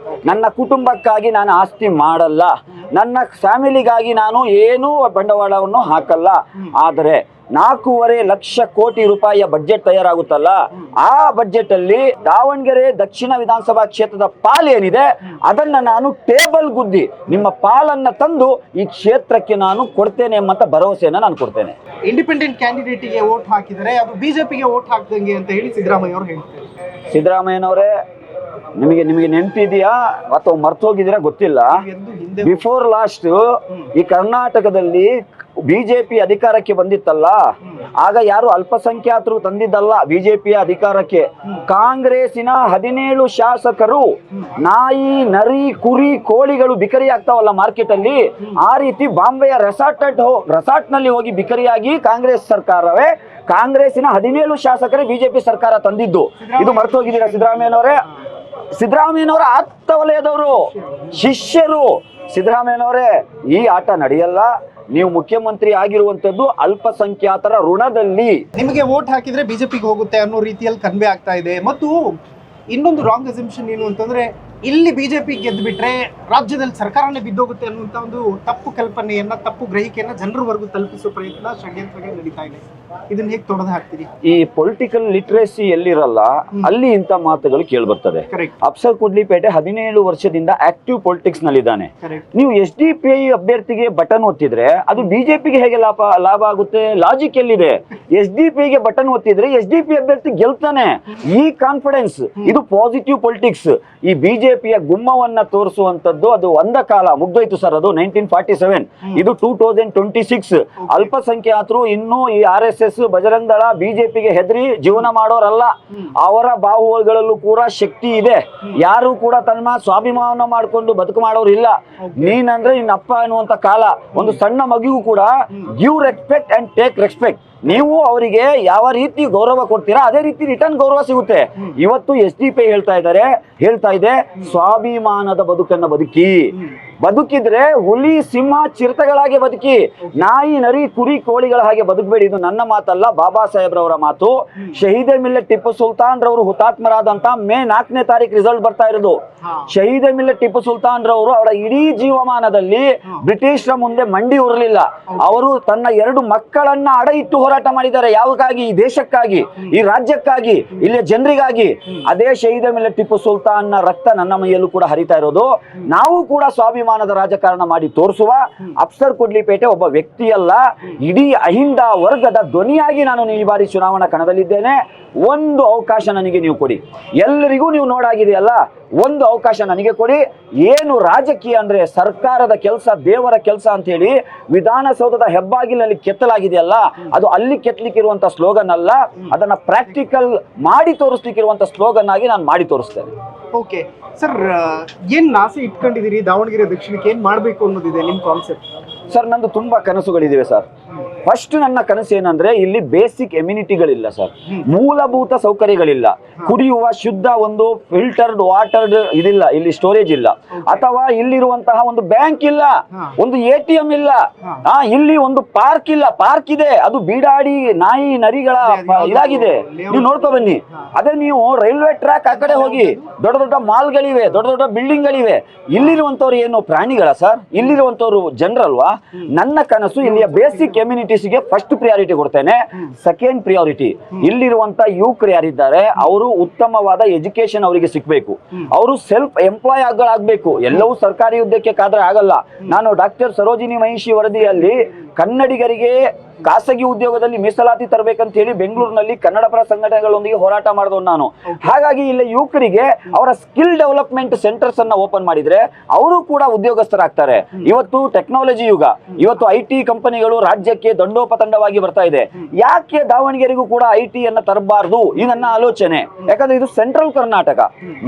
ನನ್ನ ಕುಟುಂಬಕ್ಕಾಗಿ ನಾನು ಆಸ್ತಿ ಮಾಡಲ್ಲ, ನನ್ನ ಫ್ಯಾಮಿಲಿಗಾಗಿ ನಾನು ಏನೂ ಬಂಡವಾಳವನ್ನು ಹಾಕಲ್ಲ. ಆದರೆ 4.5 ಲಕ್ಷ ಕೋಟಿ ರೂಪಾಯಿಯ ಬಜೆಟ್ ತಯಾರಾಗುತ್ತಲ್ಲ, ಆ ಬಜೆಟ್ ಅಲ್ಲಿ ದಾವಣಗೆರೆ ದಕ್ಷಿಣ ವಿಧಾನಸಭಾ ಕ್ಷೇತ್ರದ ಪಾಲು ಏನಿದೆ ಅದನ್ನ ನಾನು ಟೇಬಲ್ ಗುದ್ದಿ ನಿಮ್ಮ ಪಾಲನ್ನ ತಂದು ಈ ಕ್ಷೇತ್ರಕ್ಕೆ ನಾನು ಕೊಡ್ತೇನೆ ಎಂಬಂತ ಭರವಸೆಯನ್ನ ನಾನು ಕೊಡ್ತೇನೆ. ಇಂಡಿಪೆಂಡೆಂಟ್ ಕ್ಯಾಂಡಿಡೇಟ್ಗೆ ವೋಟ್ ಹಾಕಿದರೆ ಅದು ಬಿಜೆಪಿಗೆ ವೋಟ್ ಹಾಕ್ದಂಗೆ ಅಂತ ಹೇಳಿ ಸಿದ್ದರಾಮಯ್ಯ ಅವರು ಹೇಳ್ತಾರೆ. ಸಿದ್ದರಾಮಯ್ಯನವರೇ, ನಿಮಗೆ ನೆನಪಿದೆಯಾ ಅಥವಾ ಮರ್ತೋಗಿದ್ದೀರಾ ಗೊತ್ತಿಲ್ಲ, ಬಿಫೋರ್ ಲಾಸ್ಟ್ ಈ ಕರ್ನಾಟಕದಲ್ಲಿ ಬಿಜೆಪಿ ಅಧಿಕಾರಕ್ಕೆ ಬಂದಿತ್ತಲ್ಲ, ಆಗ ಯಾರು ಅಲ್ಪಸಂಖ್ಯಾತರು ತಂದಿದ್ದಲ್ಲ ಬಿಜೆಪಿಯ ಅಧಿಕಾರಕ್ಕೆ, ಕಾಂಗ್ರೆಸ್ಸಿನ 17 ಶಾಸಕರು ನಾಯಿ, ನರಿ, ಕುರಿ, ಕೋಳಿಗಳು ಬಿಕರಿ ಆಗ್ತಾವಲ್ಲ ಮಾರ್ಕೆಟ್ ಅಲ್ಲಿ, ಆ ರೀತಿ ಬಾಂಬೆಯ ರೆಸಾರ್ಟ್ ನಲ್ಲಿ ಹೋಗಿ ಬಿಕರಿಯಾಗಿ ಕಾಂಗ್ರೆಸ್ಸಿನ 17 ಶಾಸಕರೇ ಬಿಜೆಪಿ ಸರ್ಕಾರ ತಂದಿದ್ದು. ಇದು ಮರ್ತೋಗಿದ್ದೀರಾ ಸಿದ್ದರಾಮಯ್ಯನವರೇ? ಸಿದ್ದರಾಮಯ್ಯನವರ ಆಪ್ತ ವಲಯದವರು, ಶಿಷ್ಯರು. ಸಿದ್ದರಾಮಯ್ಯನವರೇ, ಈ ಆಟ ನಡೆಯಲ್ಲ. ನೀವು ಮುಖ್ಯಮಂತ್ರಿ ಆಗಿರುವಂತದ್ದು ಅಲ್ಪಸಂಖ್ಯಾತರ ಋಣದಲ್ಲಿ. ನಿಮಗೆ ವೋಟ್ ಹಾಕಿದ್ರೆ ಬಿಜೆಪಿಗೆ ಹೋಗುತ್ತೆ ಅನ್ನೋ ರೀತಿಯಲ್ಲಿ ಕನ್ವೆ ಆಗ್ತಾ ಇದೆ. ಮತ್ತು ಇನ್ನೊಂದು ರಾಂಗ್ ಅಸಂಪ್ಷನ್ ಏನು ಅಂತಂದ್ರೆ, ಇಲ್ಲಿ ಬಿಜೆಪಿ ಗೆದ್ದು ಬಿಟ್ರೆ ರಾಜ್ಯದಲ್ಲಿ ಸರ್ಕಾರನೇ ಬಿದ್ದೋಗುತ್ತೆ ಅನ್ನುವಂತ ಒಂದು ತಪ್ಪು ಕಲ್ಪನೆಯನ್ನ, ತಪ್ಪು ಗ್ರಹಿಕೆಯನ್ನ ಜನರವರೆಗೂ ತಲುಪಿಸುವ ಪ್ರಯತ್ನ ಷಡ್ಯಂತ್ರಗಳು ನಡೀತಾ ಇದೆ. ಇದನ್ನ ಹೇಗೆ ತೊಡೆದು ಹಾಕ್ತೀರಿ? ಈ ಪೊಲಿಟಿಕಲ್ ಲಿಟ್ರೇಸಿ ಎಲ್ಲಿರಲ್ಲ ಅಲ್ಲಿ ಇಂಥ ಮಾತುಗಳು ಕೇಳಿ ಬರ್ತದೆ. ಅಫ್ಸರ್ ಕುಡ್ಲಿಪೇಟೆ 17 ವರ್ಷದಿಂದ ಆಕ್ಟಿವ್ ಪೊಲಿಟಿಕ್ಸ್ ನಲ್ಲಿದ್ದಾನೆ. ನೀವು SDP ಅಭ್ಯರ್ಥಿಗೆ ಬಟನ್ ಒತ್ತಿದ್ರೆ ಅದು ಬಿಜೆಪಿಗೆ ಹೇಗೆ ಲಾಭ ಆಗುತ್ತೆ? ಲಾಜಿಕ್ ಎಲ್ಲಿದೆ? SDP ಬಟನ್ ಒತ್ತಿದ್ರೆ SDP ಅಭ್ಯರ್ಥಿ ಗೆಲ್ತಾನೆ. ಈ ಕಾನ್ಫಿಡೆನ್ಸ್, ಇದು ಪಾಸಿಟಿವ್ ಪೊಲಿಟಿಕ್ಸ್. ಈ ಬಿಜೆಪಿ ಬಿಜೆಪಿಯ ಗುಮ್ಮವನ್ನ ತೋರಿಸುವಂತದ್ದು ಅದು ಒಂದ ಕಾಲ ಮುಗ್ದೋಯ್ತು ಸರ್. ಅದು 1947, ಇದು 2026. ಅಲ್ಪಸಂಖ್ಯಾತರು ಇನ್ನೂ ಈ RSS, ಬಜರಂಗ ದಳ, ಬಿಜೆಪಿಗೆ ಹೆದರಿ ಜೀವನ ಮಾಡೋರಲ್ಲ. ಅವರ ಬಾಹುಗಳಲ್ಲೂ ಕೂಡ ಶಕ್ತಿ ಇದೆ. ಯಾರು ಕೂಡ ತನ್ನ ಸ್ವಾಭಿಮಾನ ಮಾಡ್ಕೊಂಡು ಬದುಕು ಮಾಡೋರಿಲ್ಲ. ನೀನಂದ್ರೆ ನಿನ್ನಪ್ಪ ಅನ್ನುವಂತ ಕಾಲ. ಒಂದು ಸಣ್ಣ ಮಗುವು ಕೂಡ give respect and take respect. ನೀವು ಅವರಿಗೆ ಯಾವ ರೀತಿ ಗೌರವ ಕೊಡ್ತೀರಾ ಅದೇ ರೀತಿ ರಿಟರ್ನ್ ಗೌರವ ಸಿಗುತ್ತೆ. ಇವತ್ತು SDP ಹೇಳ್ತಾ ಇದೆ ಸ್ವಾಭಿಮಾನದ ಬದುಕನ್ನ ಬದುಕಿದ್ರೆ ಹುಲಿ, ಸಿಂಹ, ಚಿರತೆಗಳಾಗಿ ಬದುಕಿ, ನಾಯಿ, ನರಿ, ಕುರಿ, ಕೋಳಿಗಳ ಹಾಗೆ ಬದುಕಬೇಡಿ. ಇದು ನನ್ನ ಮಾತಲ್ಲ, ಬಾಬಾ ಸಾಹೇಬ್ರವರ ಮಾತು. ಶಹೀದ್ ಮಿಲ್ಲತ್ ಟಿಪ್ಪು ಸುಲ್ತಾನ್ ರವರು ಹುತಾತ್ಮರಾದಂತ ಮೇ 4ನೇ ತಾರೀಕು ರಿಸಲ್ಟ್ ಬರ್ತಾ ಇರೋದು. ಶಹೀದ್ ಮಿಲ್ಲತ್ ಟಿಪ್ಪು ಸುಲ್ತಾನ್ ರವರು ಅವರ ಇಡೀ ಜೀವಮಾನದಲ್ಲಿ ಬ್ರಿಟಿಷರ ಮುಂದೆ ಮಂಡಿ ಉರಲಿಲ್ಲ. ಅವರು ತನ್ನ 2 ಮಕ್ಕಳನ್ನ ಅಡ ಇಟ್ಟು ಹೋರಾಟ ಮಾಡಿದ್ದಾರೆ. ಯಾವಕ್ಕಾಗಿ? ಈ ದೇಶಕ್ಕಾಗಿ, ಈ ರಾಜ್ಯಕ್ಕಾಗಿ, ಇಲ್ಲಿಯ ಜನರಿಗಾಗಿ. ಅದೇ ಶಹೀದ್ ಮಿಲ್ಲತ್ ಟಿಪ್ಪು ಸುಲ್ತಾನ್ ರಕ್ತ ನನ್ನ ಮೈಯಲ್ಲೂ ಕೂಡ ಹರಿತಾ ಇರೋದು. ನಾವು ಕೂಡ ಸ್ವಾಭಿಮಾನದ ರಾಜಕಾರಣ ಮಾಡಿ ತೋರಿಸುವ. ಅಫ್ಸರ್ ಕೊಡ್ಲಿಪೇಟೆ ಒಬ್ಬ ವ್ಯಕ್ತಿಯಲ್ಲ, ಇಡೀ ಅಹಿಂದ ವರ್ಗದ ಧ್ವನಿಯಾಗಿ ನಾನು ಈ ಬಾರಿ ಚುನಾವಣಾ ಕಣದಲ್ಲಿದ್ದೇನೆ. ಒಂದು ಅವಕಾಶ ನನಗೆ ನೀವು ಕೊಡಿ. ಎಲ್ಲರಿಗೂ ನೀವು ನೋಡಾಗಿದೆಯಲ್ಲ, ಒಂದು ಅವಕಾಶ ನನಗೆ ಕೊಡಿ. ಏನು ರಾಜಕೀಯ ಅಂದ್ರೆ ಸರ್ಕಾರದ ಕೆಲಸ, ದೇವರ ಕೆಲಸ ಅಂತ ಹೇಳಿ ವಿಧಾನಸೌಧದ ಹೆಬ್ಬಾಗಿಲಲ್ಲಿ ಕೆತ್ತಲಾಗಿದೆಯಲ್ಲ, ಅದು ಅಲ್ಲಿ ಕೆತ್ತಲಿಕ್ಕಿರುವಂತ ಸ್ಲೋಗನ್ ಅಲ್ಲ, ಅದನ್ನ ಪ್ರಾಕ್ಟಿಕಲ್ ಮಾಡಿ ತೋರಿಸ್ಲಿಕ್ಕಿರುವಂತ ಸ್ಲೋಗನ್ ಆಗಿ ನಾನು ಮಾಡಿ ತೋರಿಸ್ತೇನೆ. ಓಕೆ ಸರ್, ಏನ್ ಆಸೆ ಇಟ್ಕೊಂಡಿದ್ದೀರಿ ದಾವಣಗೆರೆ ದಕ್ಷಿಣಕ್ಕೆ? ಏನ್ ಮಾಡ್ಬೇಕು ಅನ್ನೋದಿದೆ ನಿಮ್ ಕಾನ್ಸೆಪ್ಟ್? ಸರ್, ನಂದು ತುಂಬಾ ಕನಸುಗಳಿವೆ ಸರ್. ಫಸ್ಟ್ ನನ್ನ ಕನಸು ಏನಂದ್ರೆ ಇಲ್ಲಿ ಬೇಸಿಕ್ ಎಮ್ಯುನಿಟಿಗಳಿಲ್ಲ ಸರ್, ಮೂಲಭೂತ ಸೌಕರ್ಯಗಳಿಲ್ಲ. ಕುಡಿಯುವ ಶುದ್ಧ ಒಂದು ಫಿಲ್ಟರ್ಡ್ ವಾಟರ್ ಇದಿಲ್ಲ, ಇಲ್ಲಿ ಸ್ಟೋರೇಜ್ ಇಲ್ಲ, ಅಥವಾ ಇಲ್ಲಿರುವಂತಹ ಒಂದು ಬ್ಯಾಂಕ್ ಇಲ್ಲ, ಒಂದು ATM ಇಲ್ಲ, ಇಲ್ಲಿ ಒಂದು ಪಾರ್ಕ್ ಇಲ್ಲ. ಪಾರ್ಕ್ ಇದೆ, ಅದು ಬೀಡಾಡಿ ನಾಯಿ ನರಿಗಳ ಇದಾಗಿದೆ, ನೀವು ನೋಡ್ಕೊ ಬನ್ನಿ. ಅದೇ ನೀವು ರೈಲ್ವೆ ಟ್ರ್ಯಾಕ್ ಆ ಕಡೆ ಹೋಗಿ, ದೊಡ್ಡ ದೊಡ್ಡ ಮಾಲ್ಗಳಿವೆ, ದೊಡ್ಡ ದೊಡ್ಡ ಬಿಲ್ಡಿಂಗ್ ಗಳಿವೆ. ಇಲ್ಲಿರುವಂತವ್ರು ಏನು ಪ್ರಾಣಿಗಳ ಸರ್? ಇಲ್ಲಿರುವಂತವ್ರು ಜನರಲ್ವಾ? ನನ್ನ ಕನಸು ಇಲ್ಲಿಯ ಬೇಸಿಕ್ ಎಮ್ಯುನಿಟೀಸ್ಗೆ ಫಸ್ಟ್ ಪ್ರಿಯಾರಿಟಿ ಕೊಡ್ತೇನೆ. ಸೆಕೆಂಡ್ ಪ್ರಿಯಾರಿಟಿ ಇಲ್ಲಿರುವಂತ ಯುವಕರು ಯಾರಿದ್ದಾರೆ ಅವರು ಉತ್ತಮವಾದ ಎಜುಕೇಶನ್ ಅವರಿಗೆ ಸಿಕ್ಬೇಕು. ಅವರು ಸೆಲ್ಫ್ ಎಂಪ್ಲಾಯ್ ಆಗಬೇಕು. ಎಲ್ಲವೂ ಸರ್ಕಾರಿ ಹುದ್ದೆಗೆ ಕಾದ್ರೆ ಆಗಲ್ಲ. ನಾನು ಡಾಕ್ಟರ್ ಸರೋಜಿನಿ ಮಹಿಷಿ ವರದಿಯಲ್ಲಿ ಕನ್ನಡಿಗರಿಗೆ ಖಾಸಗಿ ಉದ್ಯೋಗದಲ್ಲಿ ಮೀಸಲಾತಿ ತರಬೇಕಂತ ಹೇಳಿ ಬೆಂಗಳೂರಿನಲ್ಲಿ ಕನ್ನಡ ಪರ ಸಂಘಟನೆಗಳೊಂದಿಗೆ ಹೋರಾಟ ಮಾಡಿದವನು ನಾನು. ಹಾಗಾಗಿ ಇಲ್ಲಿ ಯುವಕರಿಗೆ ಅವರ ಸ್ಕಿಲ್ ಡೆವಲಪ್ಮೆಂಟ್ ಸೆಂಟರ್ಸ್ ಅನ್ನ ಓಪನ್ ಮಾಡಿದ್ರೆ ಅವರು ಕೂಡ ಉದ್ಯೋಗಸ್ಥರಾಗ್ತಾರೆ. ಇವತ್ತು ಟೆಕ್ನಾಲಜಿ ಯುಗ, ಇವತ್ತು IT ಕಂಪನಿಗಳು ರಾಜ್ಯಕ್ಕೆ ದಂಡೋಪತಂಡವಾಗಿ ಬರ್ತಾ ಇದೆ. ಯಾಕೆ ದಾವಣಗೆರೆಗೂ ಕೂಡ IT ಅನ್ನ ತರಬಾರ್ದು? ಈ ನನ್ನ ಆಲೋಚನೆ. ಯಾಕಂದ್ರೆ ಇದು ಸೆಂಟ್ರಲ್ ಕರ್ನಾಟಕ.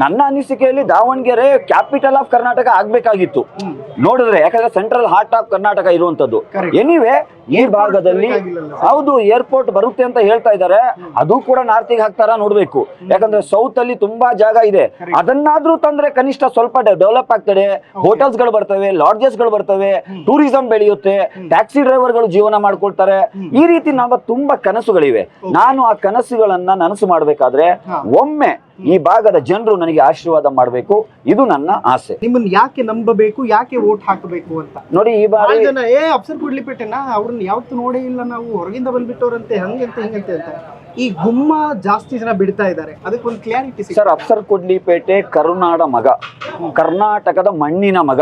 ನನ್ನ ಅನಿಸಿಕೆಯಲ್ಲಿ ದಾವಣಗೆರೆ ಕ್ಯಾಪಿಟಲ್ ಆಫ್ ಕರ್ನಾಟಕ ಆಗ್ಬೇಕಾಗಿತ್ತು ನೋಡಿದ್ರೆ, ಯಾಕಂದ್ರೆ ಸೆಂಟ್ರಲ್ ಹಾರ್ಟ್ ಆಫ್ ಕರ್ನಾಟಕ ಇರುವಂತದ್ದು. ಎನಿವೆ ಈ ಭಾಗದಲ್ಲಿ ಹೌದು ಏರ್ಪೋರ್ಟ್ ಬರುತ್ತೆ ಅಂತ ಹೇಳ್ತಾ ಇದ್ದಾರೆ. ಅದು ಕೂಡ ನಾರ್ತಿಗೆ ಹಾಕ್ತಾರ ನೋಡ್ಬೇಕು. ಯಾಕಂದ್ರೆ ಸೌತ್ ಅಲ್ಲಿ ತುಂಬಾ ಜಾಗ ಇದೆ. ಅದನ್ನಾದ್ರೂ ತಂದ್ರೆ ಕನಿಷ್ಠ ಸ್ವಲ್ಪ ಡೆವಲಪ್ ಆಗ್ತದೆ. ಹೋಟೆಲ್ಸ್ ಗಳು ಬರ್ತವೆ, ಲಾಡ್ಜಸ್ ಗಳು ಬರ್ತವೆ, ಟೂರಿಸಂ ಬೆಳೆಯುತ್ತೆ, ಟ್ಯಾಕ್ಸಿ ಡ್ರೈವರ್ ಗಳು ಜೀವನ ಮಾಡ್ಕೊಳ್ತಾರೆ. ಈ ರೀತಿ ನಮ್ಮ ತುಂಬಾ ಕನಸುಗಳಿವೆ. ನಾನು ಆ ಕನಸುಗಳನ್ನ ನನಸು ಮಾಡ್ಬೇಕಾದ್ರೆ ಒಮ್ಮೆ ಈ ಭಾಗದ ಜನರು ನನಗೆ ಆಶೀರ್ವಾದ ಮಾಡಬೇಕು. ಇದು ನನ್ನ ಆಸೆ. ನಿಮ್ಮನ್ನ ಯಾಕೆ ನಂಬಬೇಕು, ಯಾಕೆ ವೋಟ್ ಹಾಕಬೇಕು ಅಂತ ನೋಡಿ. ಈ ಬಾರಿ ಜನ ಅಫ್ಸರ್ ಕೊಡ್ಲಿಪೇಟೆನ ಅವ್ರನ್ನ ಯಾವತ್ತು ನೋಡೇ ಇಲ್ಲ, ನಾವು ಹೊರಗಿಂದ ಬಂದ್ಬಿಟ್ಟವ್ರಂತೆ, ಹಂಗಂತೆ ಹಿಂಗಂತೆ ಅಂತ. ಈ ಗುಮ್ಮ ಜಾಸ್ತಿ ಜನ ಬಿಡ್ತಾ ಇದ್ದಾರೆ, ಅದಕ್ಕೊಂದು ಕ್ಲಾರಿಟಿ ಸರ್. ಅಫ್ಸರ್ ಕೊಡ್ಲಿಪೇಟೆ ಕರುನಾಡ ಮಗ, ಕರ್ನಾಟಕದ ಮಣ್ಣಿನ ಮಗ.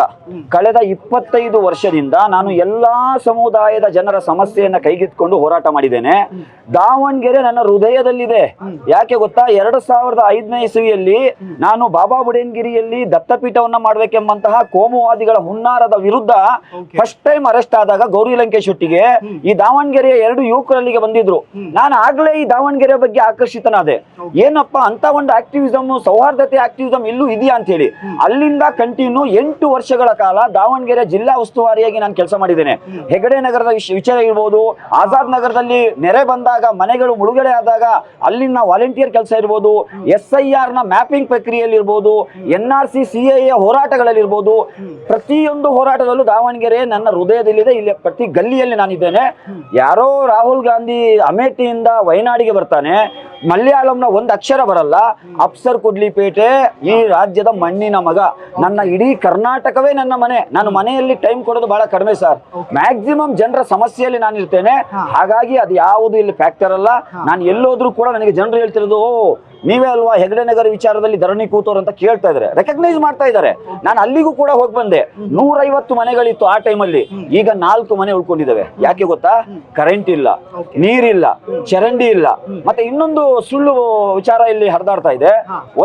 ಕಳೆದ 25 ವರ್ಷದಿಂದ ನಾನು ಎಲ್ಲಾ ಸಮುದಾಯದ ಜನರ ಸಮಸ್ಯೆಯನ್ನ ಕೈಗೆತ್ತಿಕೊಂಡು ಹೋರಾಟ ಮಾಡಿದ್ದೇನೆ. ದಾವಣಗೆರೆ ನನ್ನ ಹೃದಯದಲ್ಲಿದೆ. ಯಾಕೆ ಗೊತ್ತಾ? 2005ನೇ ಇಸವಿಯಲ್ಲಿ ನಾನು ಬಾಬಾ ಬುಡನ್ಗಿರಿಯಲ್ಲಿ ದತ್ತಪೀಠವನ್ನ ಮಾಡ್ಬೇಕೆಂಬಂತಹ ಕೋಮುವಾದಿಗಳ ಹುನ್ನಾರದ ವಿರುದ್ಧ ಫಸ್ಟ್ ಟೈಮ್ ಅರೆಸ್ಟ್ ಆದಾಗ ಗೌರಿ ಲಂಕೇಶ್ ಒಟ್ಟಿಗೆ ಈ ದಾವಣಗೆರೆಯ 2 ಯುವಕರಲ್ಲಿಗೆ ಬಂದಿದ್ರು. ನಾನು ಆಗ್ಲೇ ಈ ದಾವಣಗೆರೆ ಬಗ್ಗೆ ಆಕರ್ಷಿತನಾದೆ. ಏನಪ್ಪಾ ಅಂತ ಒಂದು ಆಕ್ಟಿವಿಸಮ್, ಸೌಹಾರ್ದತೆ ಆಕ್ಟಿವಿಸಮ್ ಇಲ್ಲೂ ಇದೆಯಾ ಅಂತ ಹೇಳಿ ಅಲ್ಲಿಂದ ಕಂಟಿನ್ಯೂ 8 ವರ್ಷಗಳ ಕಾಲ ದಾವಣಗೆರೆ ಜಿಲ್ಲಾ ಉಸ್ತುವಾರಿಯಾಗಿ ನಾನು ಕೆಲಸ ಮಾಡಿದ್ದೇನೆ. ಹೆಗಡೆ ನಗರದ ವಿಚಾರ ಇರ್ಬೋದು, ಆಜಾದ್ ನಗರದಲ್ಲಿ ನೆರೆ ಬಂದಾಗ, ಮನೆಗಳು ಮುಳುಗಡೆ ಆದಾಗ ಅಲ್ಲಿನ ವಾಲಂಟಿಯರ್ ಕೆಲಸ ಇರ್ಬೋದು, SIR ನ ಮ್ಯಾಪಿಂಗ್ ಪ್ರಕ್ರಿಯೆಯಲ್ಲಿ ಇರ್ಬೋದು, NRC CAA ಹೋರಾಟಗಳಲ್ಲಿರ್ಬೋದು, ಪ್ರತಿಯೊಂದು ಹೋರಾಟದಲ್ಲೂ ದಾವಣಗೆರೆ ನನ್ನ ಹೃದಯದಲ್ಲಿದೆ. ಇಲ್ಲಿ ಪ್ರತಿ ಗಲ್ಲಿಯಲ್ಲಿ ನಾನಿದ್ದೇನೆ. ಯಾರೋ ರಾಹುಲ್ ಗಾಂಧಿ ಅಮೇಠಿಯಿಂದ ವಯನಾಡಿಗೆ ಬರ್ತಾನೆ, ಮಲಯಾಳಂನ ಒಂದು ಅಕ್ಷರ ಬರಲ್ಲ. ಅಫ್ಸರ್ ಕೊಡ್ಲಿಪೇಟೆ ಈ ರಾಜ್ಯದ ಮಣ್ಣಿನ ಮಗ. ನನ್ನ ಇಡೀ ಕರ್ನಾಟಕವೇ ನನ್ನ ಮನೆ. ನಾನು ಮನೆಯಲ್ಲಿ ಟೈಮ್ ಕೊಡೋದು ಬಹಳ ಕಡಿಮೆ ಸರ್. ಮ್ಯಾಕ್ಸಿಮಮ್ ಜನರ ಸಮಸ್ಯೆಯಲ್ಲಿ ನಾನು ಇರ್ತೇನೆ. ಹಾಗಾಗಿ ಅದು ಯಾವುದು ಇಲ್ಲಿ ಫ್ಯಾಕ್ಟರ್ ಅಲ್ಲ. ನಾನು ಎಲ್ಲೋದ್ರೂ ಕೂಡ ನನಗೆ ಜನರು ಹೇಳ್ತಿರೋದು, ನೀವೇ ಅಲ್ವಾ ಹೆಗಡೆ ನಗರ ವಿಚಾರದಲ್ಲಿ ಧರಣಿ ಕೂತವ್ರು ಅಂತ ಕೇಳ್ತಾ ಇದ್ದಾರೆ, ರೆಕಗ್ನೈಸ್ ಮಾಡ್ತಾ ಇದ್ದಾರೆ. ನಾನು ಅಲ್ಲಿಗೂ ಕೂಡ ಹೋಗಿ ಬಂದೆ. 150 ಮನೆಗಳಿತ್ತು ಆ ಟೈಮಲ್ಲಿ, ಈಗ 4 ಮನೆ ಉಳ್ಕೊಂಡಿದ್ದಾವೆ. ಯಾಕೆ ಗೊತ್ತಾ? ಕರೆಂಟ್ ಇಲ್ಲ, ನೀರಿಲ್ಲ, ಚರಂಡಿ ಇಲ್ಲ. ಮತ್ತೆ ಇನ್ನೊಂದು ಸುಳ್ಳು ವಿಚಾರ ಇಲ್ಲಿ ಹರಿದಾಡ್ತಾ ಇದೆ.